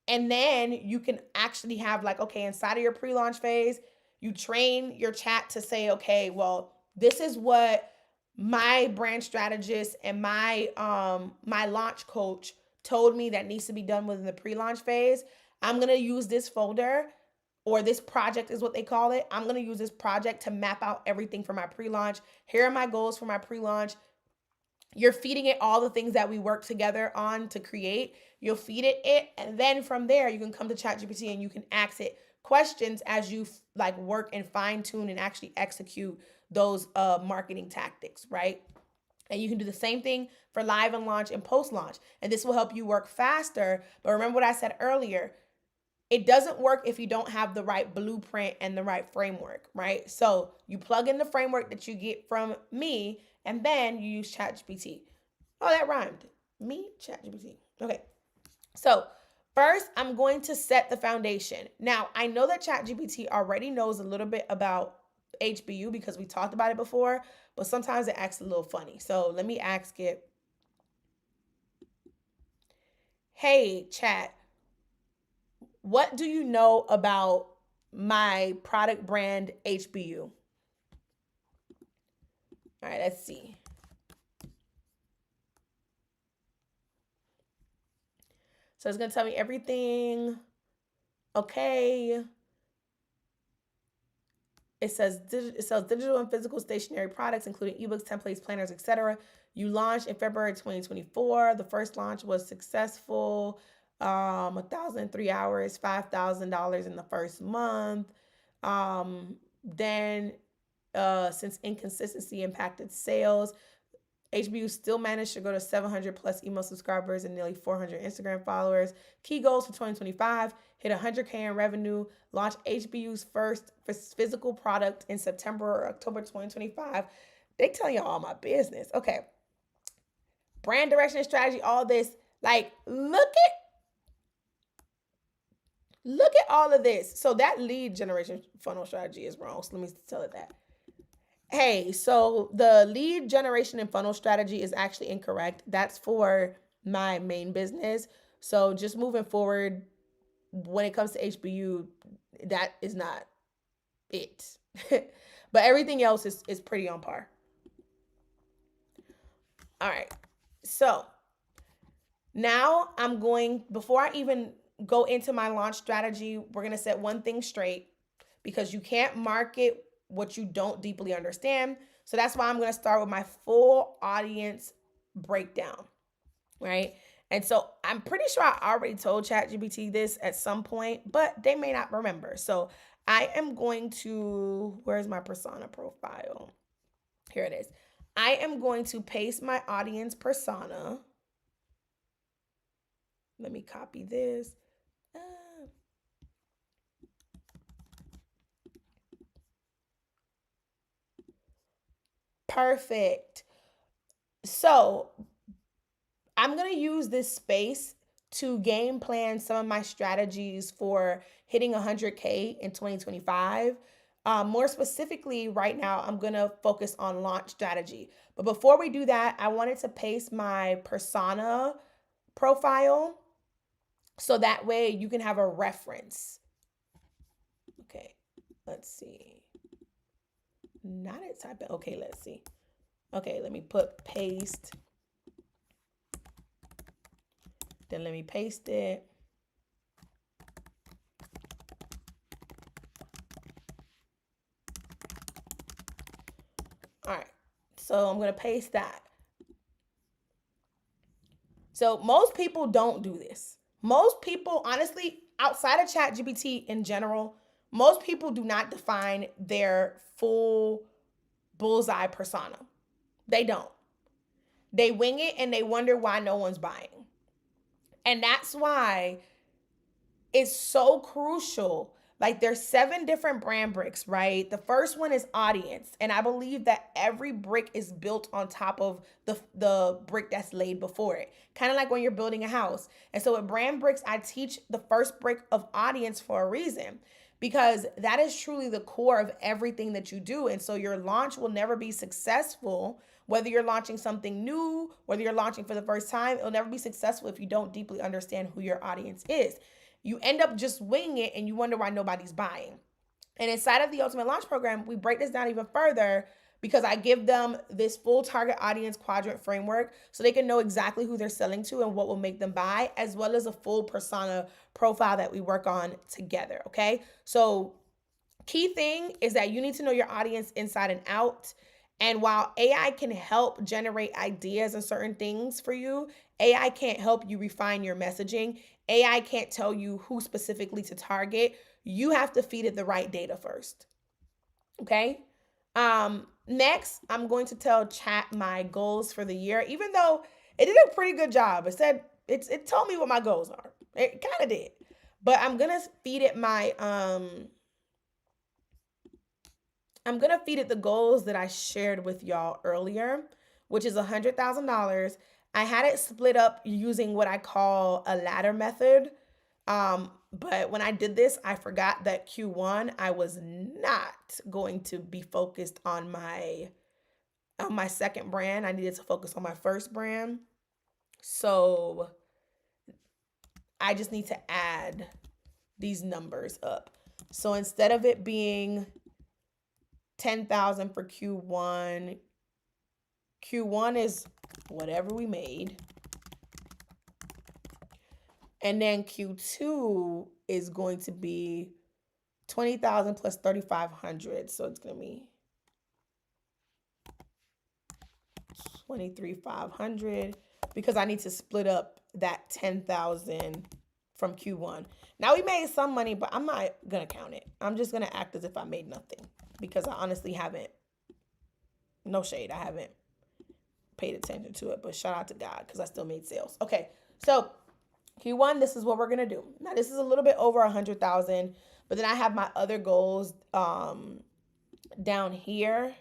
Speaker 1: and then you can actually have like, okay, inside of your pre-launch phase, you train your chat to say, okay, well, this is what my brand strategist and my launch coach told me that needs to be done within the pre-launch phase. I'm gonna use this folder, or this project is what they call it. I'm gonna use this project to map out everything for my pre-launch. Here are my goals for my pre-launch. You're feeding it all the things that we work together on to create. You'll feed it, and then from there you can come to ChatGPT and you can ask it questions as you like work and fine tune and actually execute those marketing tactics, right? And you can do the same thing for live and launch and post launch, and this will help you work faster. But remember what I said earlier, it doesn't work if you don't have the right blueprint and the right framework, right? So you plug in the framework that you get from me, and then you use ChatGPT. Oh, that rhymed. Me, ChatGPT. Okay. So first, I'm going to set the foundation. Now, I know that ChatGPT already knows a little bit about HBU because we talked about it before, but sometimes it acts a little funny. So let me ask it, hey, chat, what do you know about my product brand HBU? All right, let's see. So it's going to tell me everything. Okay. It sells digital and physical stationery products, including ebooks, templates, planners, etc. You launched in February 2024. The first launch was successful. 1,003 hours, $5,000 in the first month. Then, since inconsistency impacted sales, HBU still managed to go to 700 plus email subscribers and nearly 400 Instagram followers. Key goals for 2025: hit 100K in revenue, launch HBU's first physical product in September or October 2025. They tell you all my business. Okay. Brand direction and strategy, all this. Like, look at all of this. So that lead generation funnel strategy is wrong. So let me tell it that. Hey, so the lead generation and funnel strategy is actually incorrect. That's for my main business. So just moving forward, when it comes to HBU, that is not it. But everything else is pretty on par. All right. So now before I even go into my launch strategy, we're going to set one thing straight, because you can't market what you don't deeply understand. So that's why I'm going to start with my full audience breakdown, right? And so I'm pretty sure I already told ChatGPT this at some point, but they may not remember. So I am going to, where's my persona profile? Here it is. I am going to paste my audience persona. Let me copy this. Perfect. So I'm going to use this space to game plan some of my strategies for hitting 100K in 2025. More specifically, right now, I'm going to focus on launch strategy. But before we do that, I wanted to paste my persona profile so that way you can have a reference. Okay, let's see. Not it type. Okay, let's see. Okay, let me put paste. Then let me paste it. All right, so I'm going to paste that. So most people don't do this. Most people, honestly, outside of ChatGPT in general, most people do not define their full bullseye persona. They don't. They wing it and they wonder why no one's buying. And that's why it's so crucial. Like there's 7 different brand bricks, right? The first one is audience, and I believe that every brick is built on top of the brick that's laid before it. Kind of like when you're building a house. And so with brand bricks, I teach the first brick of audience for a reason, because that is truly the core of everything that you do. And so your launch will never be successful, whether you're launching something new, whether you're launching for the first time. It'll never be successful if you don't deeply understand who your audience is. You end up just winging it and you wonder why nobody's buying. And inside of the Ultimate Launch Program, we break this down even further, because I give them this full target audience quadrant framework so they can know exactly who they're selling to and what will make them buy, as well as a full persona profile that we work on together. Okay. So, key thing is that you need to know your audience inside and out. And while AI can help generate ideas and certain things for you, AI can't help you refine your messaging. AI can't tell you who specifically to target. You have to feed it the right data first. Okay? Next, I'm going to tell chat my goals for the year, even though it did a pretty good job. It told me what my goals are. It kind of did. But I'm gonna feed it the goals that I shared with y'all earlier, which is $100,000. I had it split up using what I call a ladder method. But when I did this, I forgot that Q1 I was not going to be focused on my second brand. I needed to focus on my first brand. So I just need to add these numbers up. So instead of it being 10,000 for Q1. Q1 is whatever we made. And then Q2 is going to be 20,000 plus 3,500. So it's going to be 23,500, because I need to split up that 10,000 from Q1. Now we made some money, but I'm not going to count it. I'm just going to act as if I made nothing, because I honestly haven't, no shade, I haven't paid attention to it, but shout out to God, because I still made sales. Okay, so Q1, this is what we're going to do. Now this is a little bit over 100,000, but then I have my other goals down here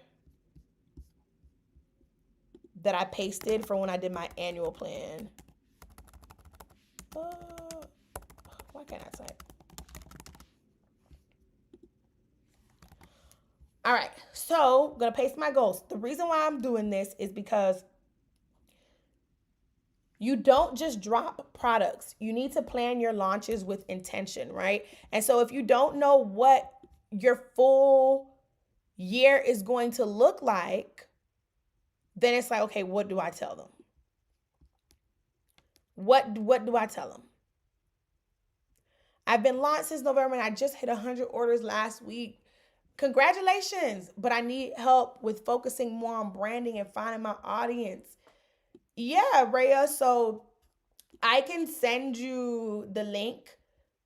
Speaker 1: that I pasted for when I did my annual plan. Why can't I type? All right, so I'm gonna paste my goals. The reason why I'm doing this is because you don't just drop products. You need to plan your launches with intention, right? And so if you don't know what your full year is going to look like, then it's like, okay, what do I tell them? What do I tell them? I've been launched since November and I just hit 100 orders last week. Congratulations, but I need help with focusing more on branding and finding my audience. Yeah, Rhea, so I can send you the link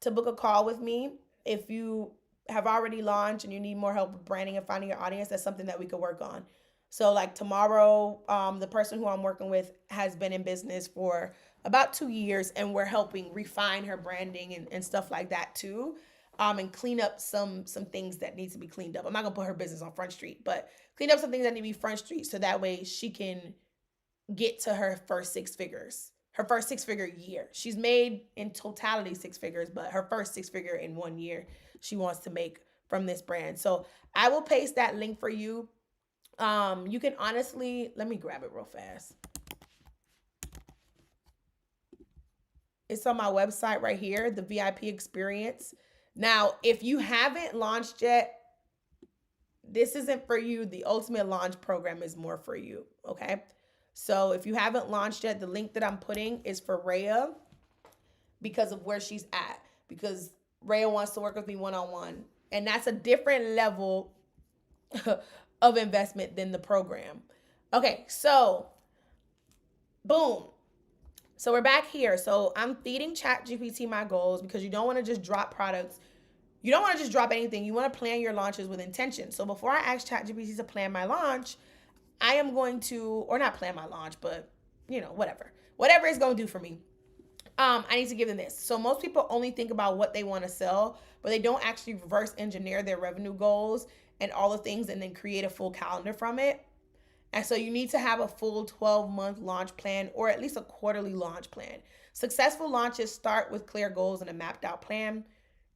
Speaker 1: to book a call with me if you have already launched and you need more help with branding and finding your audience. That's something that we could work on. So like tomorrow, the person who I'm working with has been in business for about 2 years, and we're helping refine her branding and stuff like that too. And clean up some things that need to be cleaned up. I'm not gonna put her business on Front Street, but clean up some things that need to be Front Street, so that way she can get to her first 6 figures, her first 6-figure year. She's made in totality 6 figures, but her first 6-figure in 1 year she wants to make from this brand. So I will paste that link for you. You can honestly, let me grab it real fast. It's on my website right here, the VIP experience. Now, if you haven't launched yet, this isn't for you. The Ultimate Launch Program is more for you, okay? So if you haven't launched yet, the link that I'm putting is for Rhea, because of where she's at. Because Rhea wants to work with me one-on-one. And that's a different level of investment than the program. Okay, so boom. So we're back here. So I'm feeding ChatGPT my goals because you don't want to just drop products. You don't want to just drop anything. You want to plan your launches with intention. So before I ask ChatGPT to plan my launch, I am going to, or not plan my launch, but whatever it's going to do for me. I need to give them this. So most people only think about what they want to sell, but they don't actually reverse engineer their revenue goals and all the things and then create a full calendar from it. And so you need to have a full 12-month launch plan or at least a quarterly launch plan. Successful launches start with clear goals and a mapped out plan.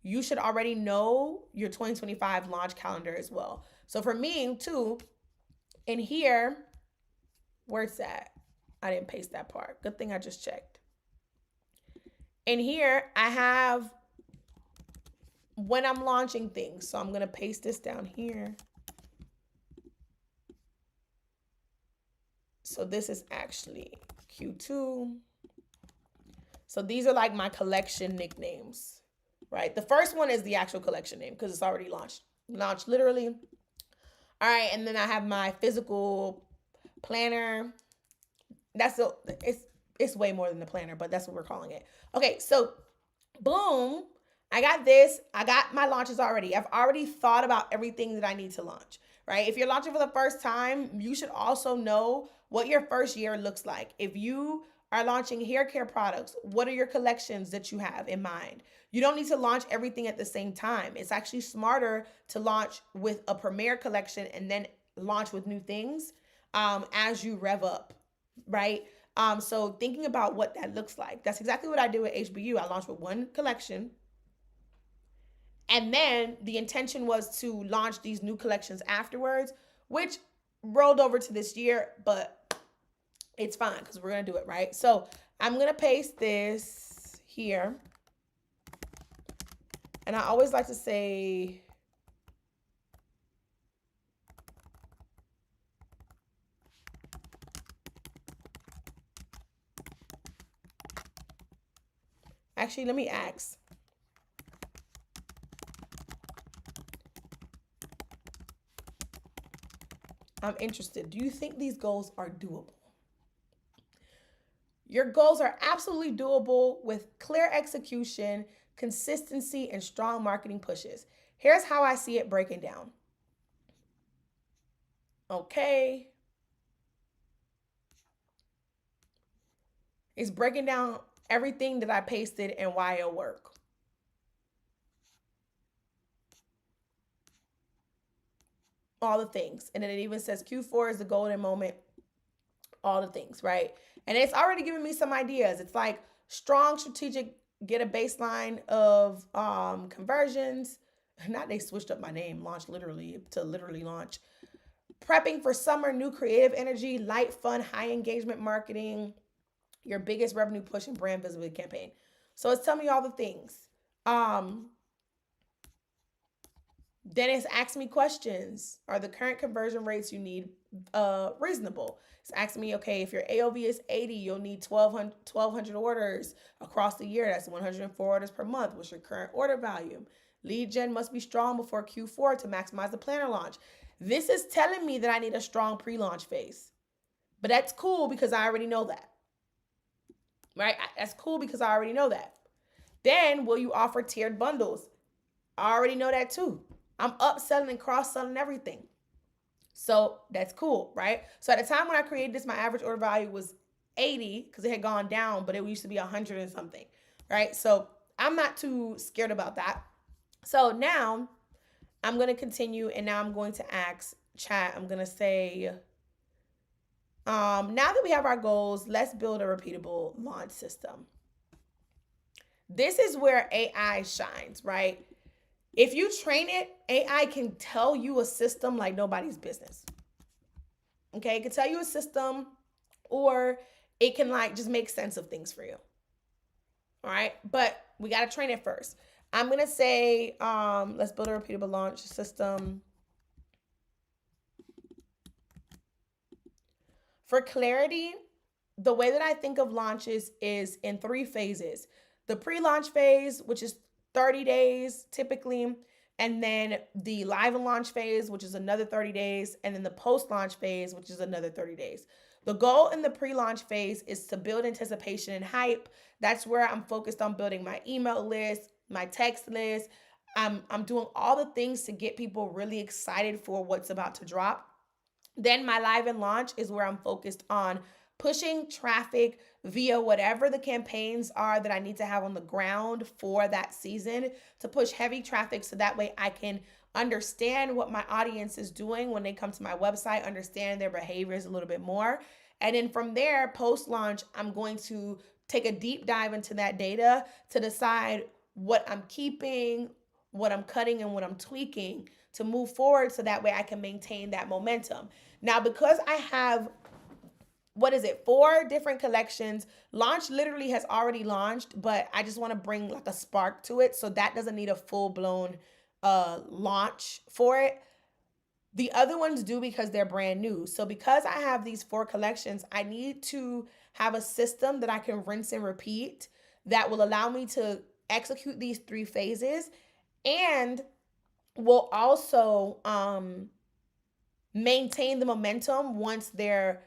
Speaker 1: You should already know your 2025 launch calendar as well. So for me, too, in here, where's that? I didn't paste that part. Good thing I just checked. In here, I have when I'm launching things. So I'm going to paste this down here. So this is actually Q2. So these are like my collection nicknames, right? The first one is the actual collection name because it's already launched literally. All right, and then I have my physical planner. It's way more than the planner, but that's what we're calling it. Okay, so boom, I got this. I got my launches already. I've already thought about everything that I need to launch, right? If you're launching for the first time, you should also know what your first year looks like. If you are launching hair care products, what are your collections that you have in mind? You don't need to launch everything at the same time. It's actually smarter to launch with a premier collection and then launch with new things as you rev up, right? So thinking about what that looks like. That's exactly what I did with HBU. I launched with one collection. And then the intention was to launch these new collections afterwards, which rolled over to this year, but it's fine because we're going to do it, right? So I'm going to paste this here. And I always like to say, actually, let me ask. I'm interested. Do you think these goals are doable? Your goals are absolutely doable with clear execution, consistency, and strong marketing pushes. Here's how I see it breaking down. Okay. It's breaking down everything that I pasted and why it'll work. All the things. And then it even says Q4 is the golden moment. All the things, right? And it's already giving me some ideas. It's like strong strategic, get a baseline of conversions. Not they switched up my name, launch literally to literally launch. Prepping for summer, new creative energy, light, fun, high engagement marketing, your biggest revenue push and brand visibility campaign. So it's telling me all the things. Then it's asking me questions. Are the current conversion rates you need reasonable? It's asking me, okay, if your AOV is 80, you'll need 1,200 orders across the year. That's 104 orders per month. What's your current order volume? Lead gen must be strong before Q4 to maximize the planner launch. This is telling me that I need a strong pre-launch phase. But that's cool because I already know that. Right? That's cool because I already know that. Then, will you offer tiered bundles? I already know that too. I'm upselling and cross-selling everything. So that's cool, right? So at the time when I created this, my average order value was 80 because it had gone down, but it used to be 100 and something, right? So I'm not too scared about that. So now I'm going to continue and now I'm going to ask chat. I'm going to say, now that we have our goals, let's build a repeatable launch system. This is where AI shines, right? If you train it, AI can tell you a system like nobody's business. Okay, it can tell you a system or it can like just make sense of things for you. All right, but we got to train it first. I'm going to say, let's build a repeatable launch system. For clarity, the way that I think of launches is in 3 phases. The pre-launch phase, which is 30 days typically. and then the live and launch phase, which is another 30 days, and then the post launch phase, which is another 30 days. The goal in the pre launch phase is to build anticipation and hype. That's where I'm focused on building my email list, my text list. I'm doing all the things to get people really excited for what's about to drop. Then my live and launch is where I'm focused on pushing traffic via whatever the campaigns are that I need to have on the ground for that season, to push heavy traffic so that way I can understand what my audience is doing when they come to my website, understand their behaviors a little bit more. And then from there, post launch, I'm going to take a deep dive into that data to decide what I'm keeping, what I'm cutting, and what I'm tweaking to move forward so that way I can maintain that momentum. Now, because I have, what is it, 4 different collections, launch literally has already launched, but I just want to bring like a spark to it. So that doesn't need a full blown launch for it. The other ones do because they're brand new. So because I have these 4 collections, I need to have a system that I can rinse and repeat that will allow me to execute these 3 phases, and will also maintain the momentum once they're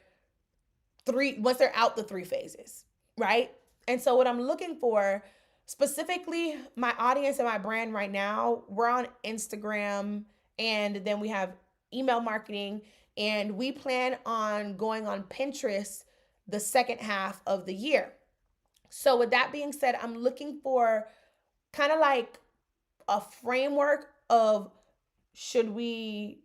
Speaker 1: out the 3 phases, right? And so what I'm looking for, specifically my audience and my brand right now, we're on Instagram, and then we have email marketing, and we plan on going on Pinterest the second half of the year. So with that being said, I'm looking for kind of like a framework of, should we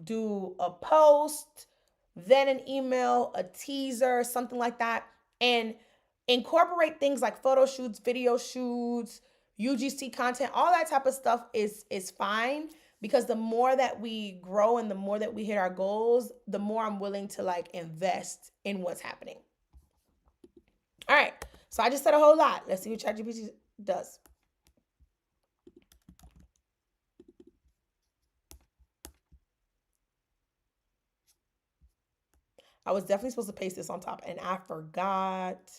Speaker 1: do a post, then an email, a teaser, something like that, and incorporate things like photo shoots, video shoots, UGC content, all that type of stuff is fine, because the more that we grow and the more that we hit our goals, the more I'm willing to like invest in what's happening. All right. So I just said a whole lot. Let's see what ChatGPT does. I was definitely supposed to paste this on top and I forgot.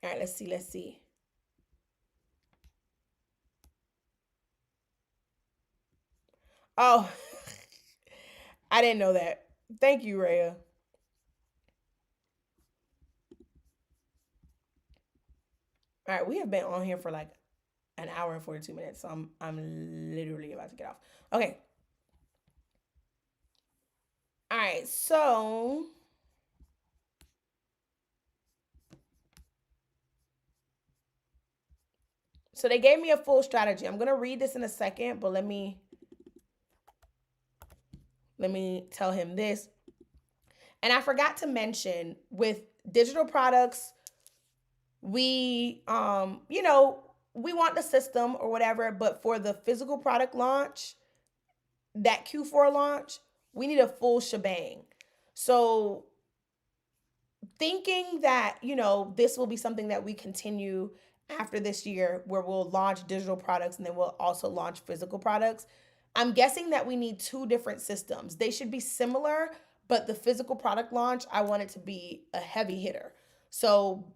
Speaker 1: All right, let's see. Let's see. Oh, I didn't know that. Thank you, Rhea. All right, we have been on here for like an hour and 42 minutes, so I'm literally about to get off. Okay. All right, so they gave me a full strategy. I'm gonna read this in a second, but let me tell him this. And I forgot to mention, with digital products, we we want the system or whatever, but for the physical product launch, that Q4 launch, we need a full shebang. So thinking that, this will be something that we continue after this year, where we'll launch digital products and then we'll also launch physical products. I'm guessing that we need 2 different systems. They should be similar, but the physical product launch, I want it to be a heavy hitter. So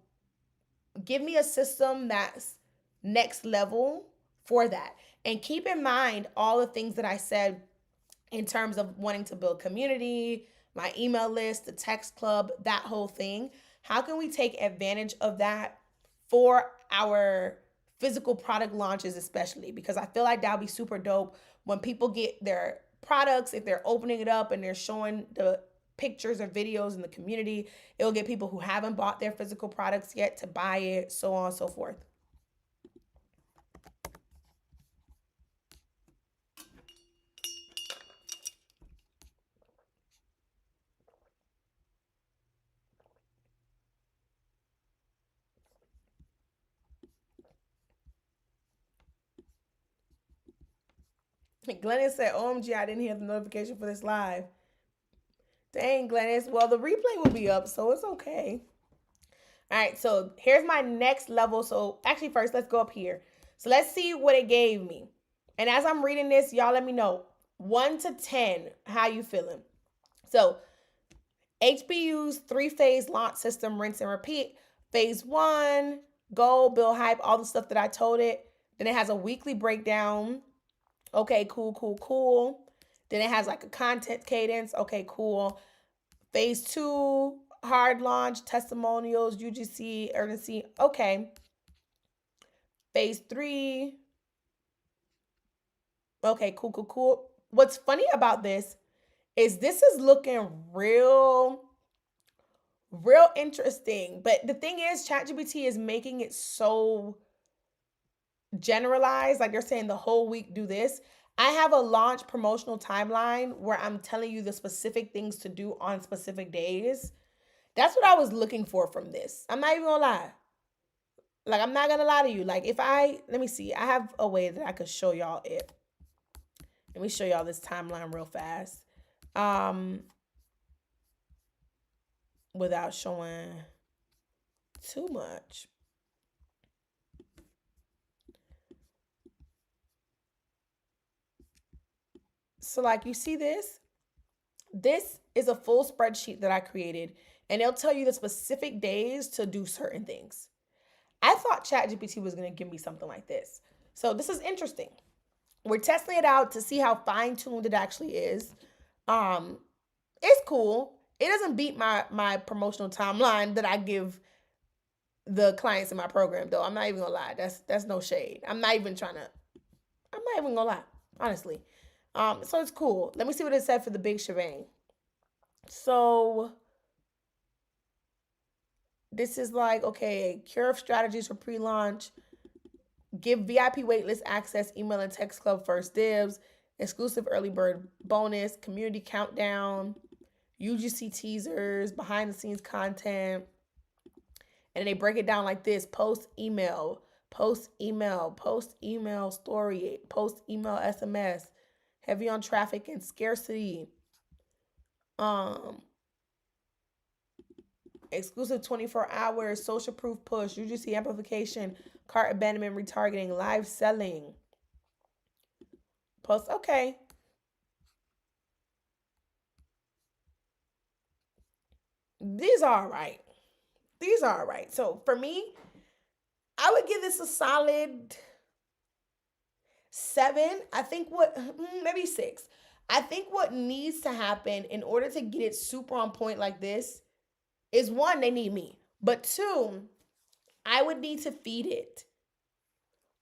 Speaker 1: give me a system that's next level for that. And keep in mind all the things that I said in terms of wanting to build community, my email list, the text club, that whole thing. How can we take advantage of that for our physical product launches, especially? Because I feel like that'll be super dope when people get their products, if they're opening it up and they're showing the pictures or videos in the community. It'll get people who haven't bought their physical products yet to buy it, so on and so forth. Glennis said, OMG, I didn't hear the notification for this live. Dang, Glennis. Well, the replay will be up, so it's okay. All right, so here's my next level. So actually, first, let's go up here. So let's see what it gave me. And as I'm reading this, y'all let me know 1 to 10, how you feeling? So HBU's three-phase launch system, rinse and repeat. Phase one, goal, build hype, all the stuff that I told it. Then it has a weekly breakdown. Okay, cool, cool, cool. Then it has like a content cadence. Okay, cool. Phase two, hard launch, testimonials, UGC, urgency. Okay. Phase three. Okay, cool, cool, cool. What's funny about this is looking real interesting. But the thing is, ChatGPT is making it so generalized. Like they're saying the whole week do this. I have a launch promotional timeline where I'm telling you the specific things to do on specific days. That's what I was looking for from this. I'm not even gonna lie. Like, I'm not gonna lie to you. Like, if I, let me see, I have a way that I could show y'all it. Let me show y'all this timeline real fast. Um, Without showing too much. So, like, you see this? This is a full spreadsheet that I created, and it'll tell you the specific days to do certain things. I thought ChatGPT was going to give me something like this. So, this is interesting. We're testing it out to see how fine-tuned it actually is. Um, it's cool. It doesn't beat my promotional timeline that I give the clients in my program, though. I'm not even gonna lie. That's no shade. I'm not even gonna lie, honestly. So it's cool. Let me see what it said for the big shebang. So this is like, okay, cure of strategies for pre-launch, give VIP waitlist access, email and text club first dibs, exclusive early bird bonus, community countdown, UGC teasers, behind the scenes content. And they break it down like this: post email, post email, post email story, post email SMS, heavy on traffic and scarcity, um, exclusive 24 hours, social proof push, UGC amplification, cart abandonment, retargeting, live selling, post. Okay. These are all right. These are all right. So for me, I would give this a solid 7. I think maybe 6. I think what needs to happen in order to get it super on point like this is, one, they need me. But two, I would need to feed it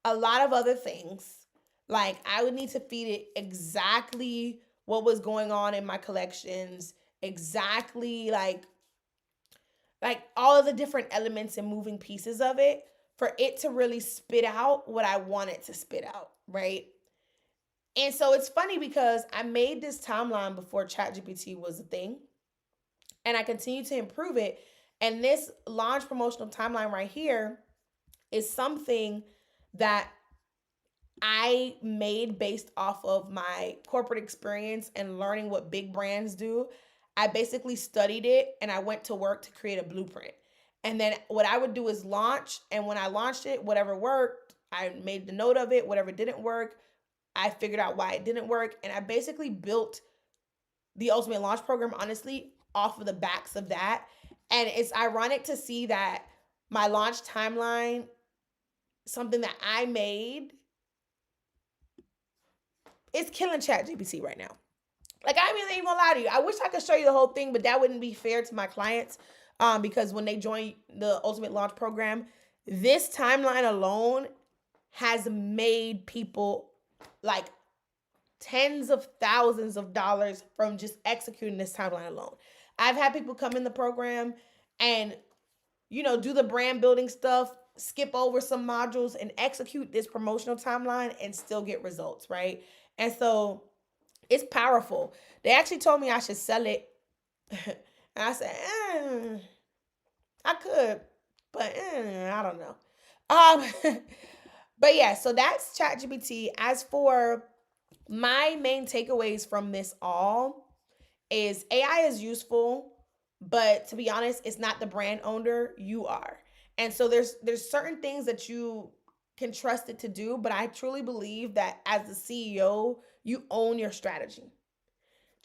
Speaker 1: a lot of other things. Like, I would need to feed it exactly what was going on in my collections, exactly like all of the different elements and moving pieces of it for it to really spit out what I want it to spit out, right? And so it's funny because I made this timeline before ChatGPT was a thing, and I continue to improve it. And this launch promotional timeline right here is something that I made based off of my corporate experience and learning what big brands do. I basically studied it and I went to work to create a blueprint. And then what I would do is launch. And when I launched it, whatever worked, I made the note of it. Whatever didn't work, I figured out why it didn't work. And I basically built the Ultimate Launch Program, honestly, off of the backs of that. And it's ironic to see that my launch timeline, something that I made, is killing ChatGPT right now. Like, I ain't even gonna lie to you. I wish I could show you the whole thing, but that wouldn't be fair to my clients. Because when they join the Ultimate Launch Program, this timeline alone has made people like tens of thousands of dollars from just executing this timeline alone. I've had people come in the program and, do the brand building stuff, skip over some modules and execute this promotional timeline and still get results, right? And so it's powerful. They actually told me I should sell it. And I said, I could, but I don't know. But yeah, so that's ChatGPT. As for my main takeaways from this all is AI is useful, but to be honest, it's not the brand owner, you are. And so there's certain things that you can trust it to do, but I truly believe that as the CEO, you own your strategy.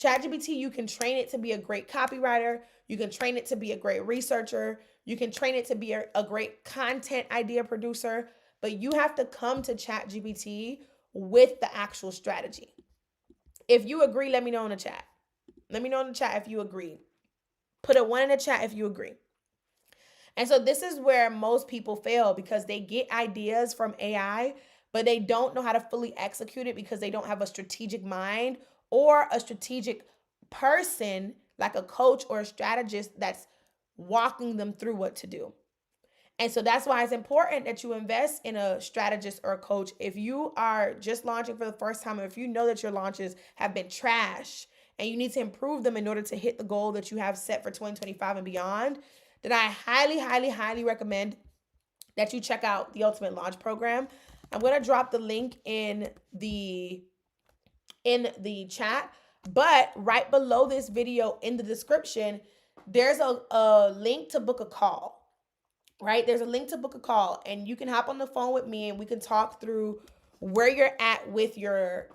Speaker 1: ChatGPT, you can train it to be a great copywriter. You can train it to be a great researcher. You can train it to be a great content idea producer. But you have to come to ChatGPT with the actual strategy. If you agree, let me know in the chat. Let me know in the chat if you agree. Put a one in the chat if you agree. And so this is where most people fail because they get ideas from AI, but they don't know how to fully execute it because they don't have a strategic mind or a strategic person like a coach or a strategist that's walking them through what to do. And so that's why it's important that you invest in a strategist or a coach. If you are just launching for the first time, or if you know that your launches have been trash and you need to improve them in order to hit the goal that you have set for 2025 and beyond, then I highly, highly, highly recommend that you check out the Ultimate Launch Program. I'm going to drop the link in the chat, but right below this video in the description, there's a link to book a call. Right? There's a link to book a call, and you can hop on the phone with me and we can talk through where you're at with your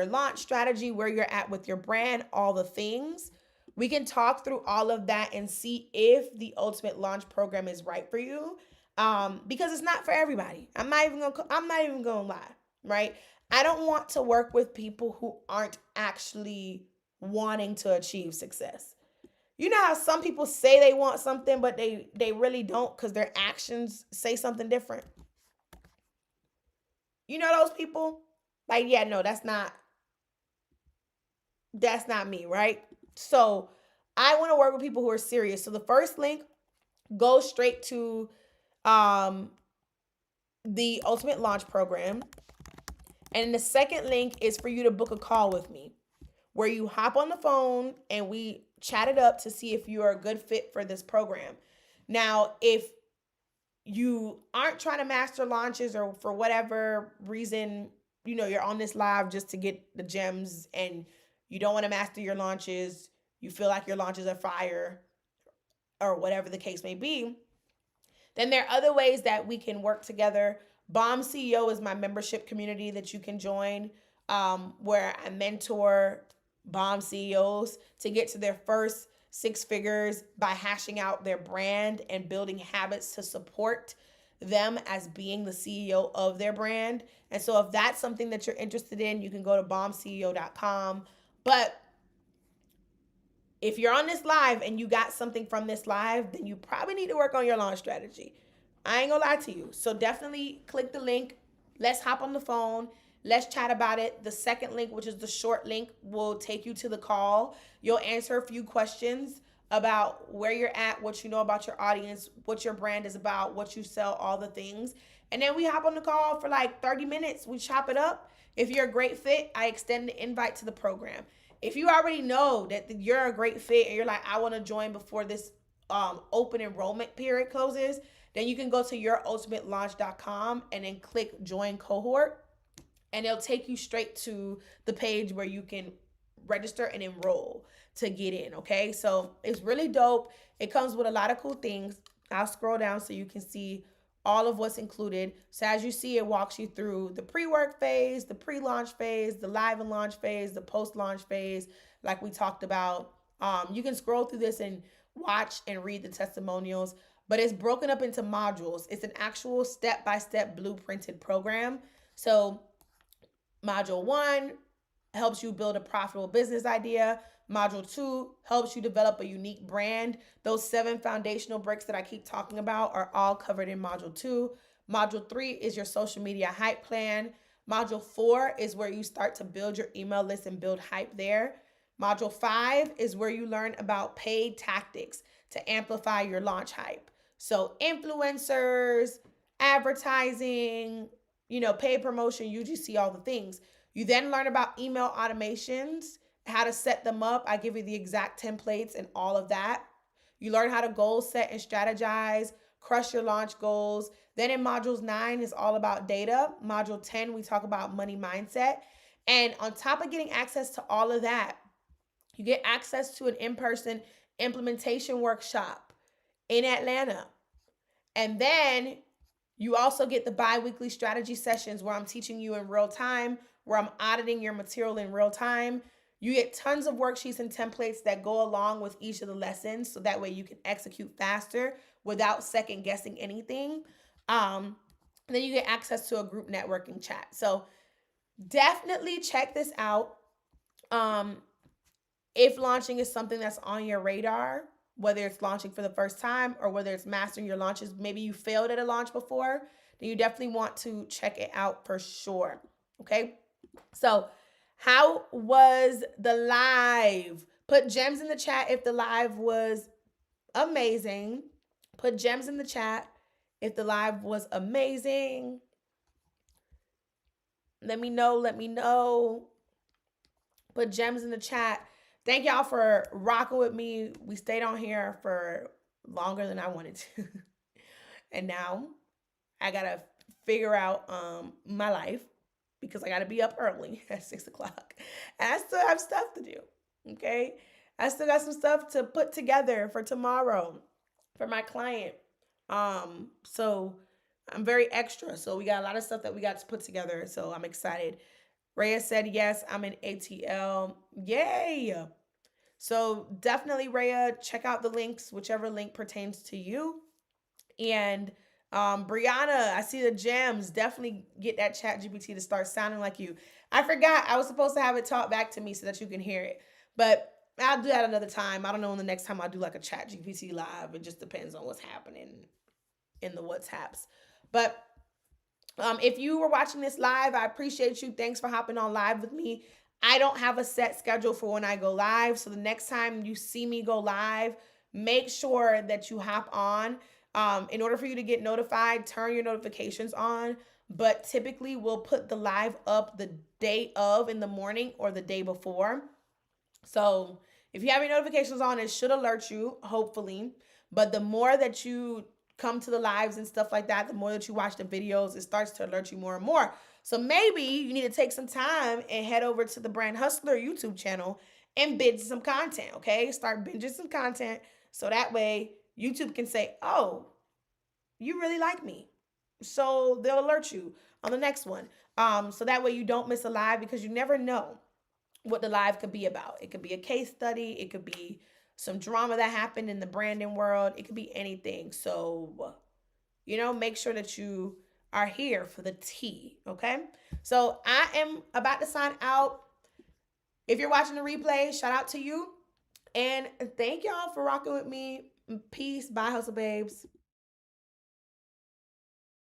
Speaker 1: launch strategy, where you're at with your brand, all the things. We can talk through all of that and see if the Ultimate Launch Program is right for you. Because it's not for everybody. I'm not even gonna lie, right? I don't want to work with people who aren't actually wanting to achieve success. You know how some people say they want something, but they really don't because their actions say something different. You know those people? Like, yeah, no, that's not me, right? So I want to work with people who are serious. So the first link goes straight to um the Ultimate Launch Program. And the second link is for you to book a call with me where you hop on the phone and we chat it up to see if you are a good fit for this program. Now, if you aren't trying to master launches or for whatever reason, you're on this live just to get the gems and you don't want to master your launches, you feel like your launches are fire or whatever the case may be, then there are other ways that we can work together. Bomb CEO is my membership community that you can join, where I mentor bomb CEOs to get to their first six figures by hashing out their brand and building habits to support them as being the CEO of their brand. And so if that's something that you're interested in, you can go to bombceo.com. But if you're on this live and you got something from this live, then you probably need to work on your launch strategy. I ain't gonna lie to you. So definitely click the link. Let's hop on the phone. Let's chat about it. The second link, which is the short link, will take you to the call. You'll answer a few questions about where you're at, what you know about your audience, what your brand is about, what you sell, all the things. And then we hop on the call for like 30 minutes. We chop it up. If you're a great fit, I extend the invite to the program. If you already know that you're a great fit and you're like, I want to join before this open enrollment period closes, then you can go to yourultimatelaunch.com and then click join cohort, and it'll take you straight to the page where you can register and enroll to get in. Okay, so it's really dope. It comes with a lot of cool things. I'll scroll down so you can see all of what's included. So as you see, it walks you through the pre-work phase, the pre-launch phase, the live and launch phase, the post-launch phase, like we talked about. You can scroll through this and watch and read the testimonials, but it's broken up into modules. It's an actual step-by-step blueprinted program. So module 1 helps you build a profitable business idea. Module 2 helps you develop a unique brand. Those 7 foundational bricks that I keep talking about are all covered in Module 2. Module 3 is your social media hype plan. Module 4 is where you start to build your email list and build hype there. Module 5 is where you learn about paid tactics to amplify your launch hype. So influencers, advertising, paid promotion, UGC, all the things. You then learn about email automations, how to set them up. I give you the exact templates and all of that. You learn how to goal set and strategize, crush your launch goals. Then in modules 9 is all about data. Module 10, we talk about money mindset. And on top of getting access to all of that, you get access to an in-person implementation workshop in Atlanta. And then you also get the bi-weekly strategy sessions where I'm teaching you in real time, where I'm auditing your material in real time. You get tons of worksheets and templates that go along with each of the lessons, so that way you can execute faster without second guessing anything. Then you get access to a group networking chat. So definitely check this out. Um, if launching is something that's on your radar, whether it's launching for the first time or whether it's mastering your launches, maybe you failed at a launch before, then you definitely want to check it out for sure. Okay. So, how was the live? Put gems in the chat if the live was amazing. Put gems in the chat if the live was amazing. Let me know. Let me know. Put gems in the chat. Thank y'all for rocking with me. We stayed on here for longer than I wanted to. And now I gotta figure out my life because I gotta be up early at 6 o'clock. And I still have stuff to do. Okay. I still got some stuff to put together for tomorrow for my client. So I'm very extra. So we got a lot of stuff that we got to put together. So I'm excited. Rhea said, yes, I'm in ATL. Yay. So definitely, Rhea, check out the links, whichever link pertains to you. And Brianna, I see the gems. Definitely get that ChatGPT to start sounding like you. I forgot I was supposed to have it talk back to me so that you can hear it. But I'll do that another time. I don't know when the next time I do like a ChatGPT live. It just depends on what's happening in the WhatsApps. But if you were watching this live, I appreciate you. Thanks for hopping on live with me. I don't have a set schedule for when I go live. So the next time you see me go live, make sure that you hop on. In order for you to get notified, turn your notifications on. But typically, we'll put the live up the day of in the morning or the day before. So if you have your notifications on, it should alert you, hopefully. But the more that you come to the lives and stuff like that, the more that you watch the videos, it starts to alert you more and more. So maybe you need to take some time and head over to the Brand Hustler YouTube channel and binge some content, okay? Start binging some content so that way YouTube can say, oh, you really like me. So they'll alert you on the next one. So that way you don't miss a live, because you never know what the live could be about. It could be a case study. It could be some drama that happened in the branding world. It could be anything. So, make sure that you are here for the tea. Okay. So I am about to sign out. If you're watching the replay, shout out to you. And thank y'all for rocking with me. Peace. Bye, Hustle Babes.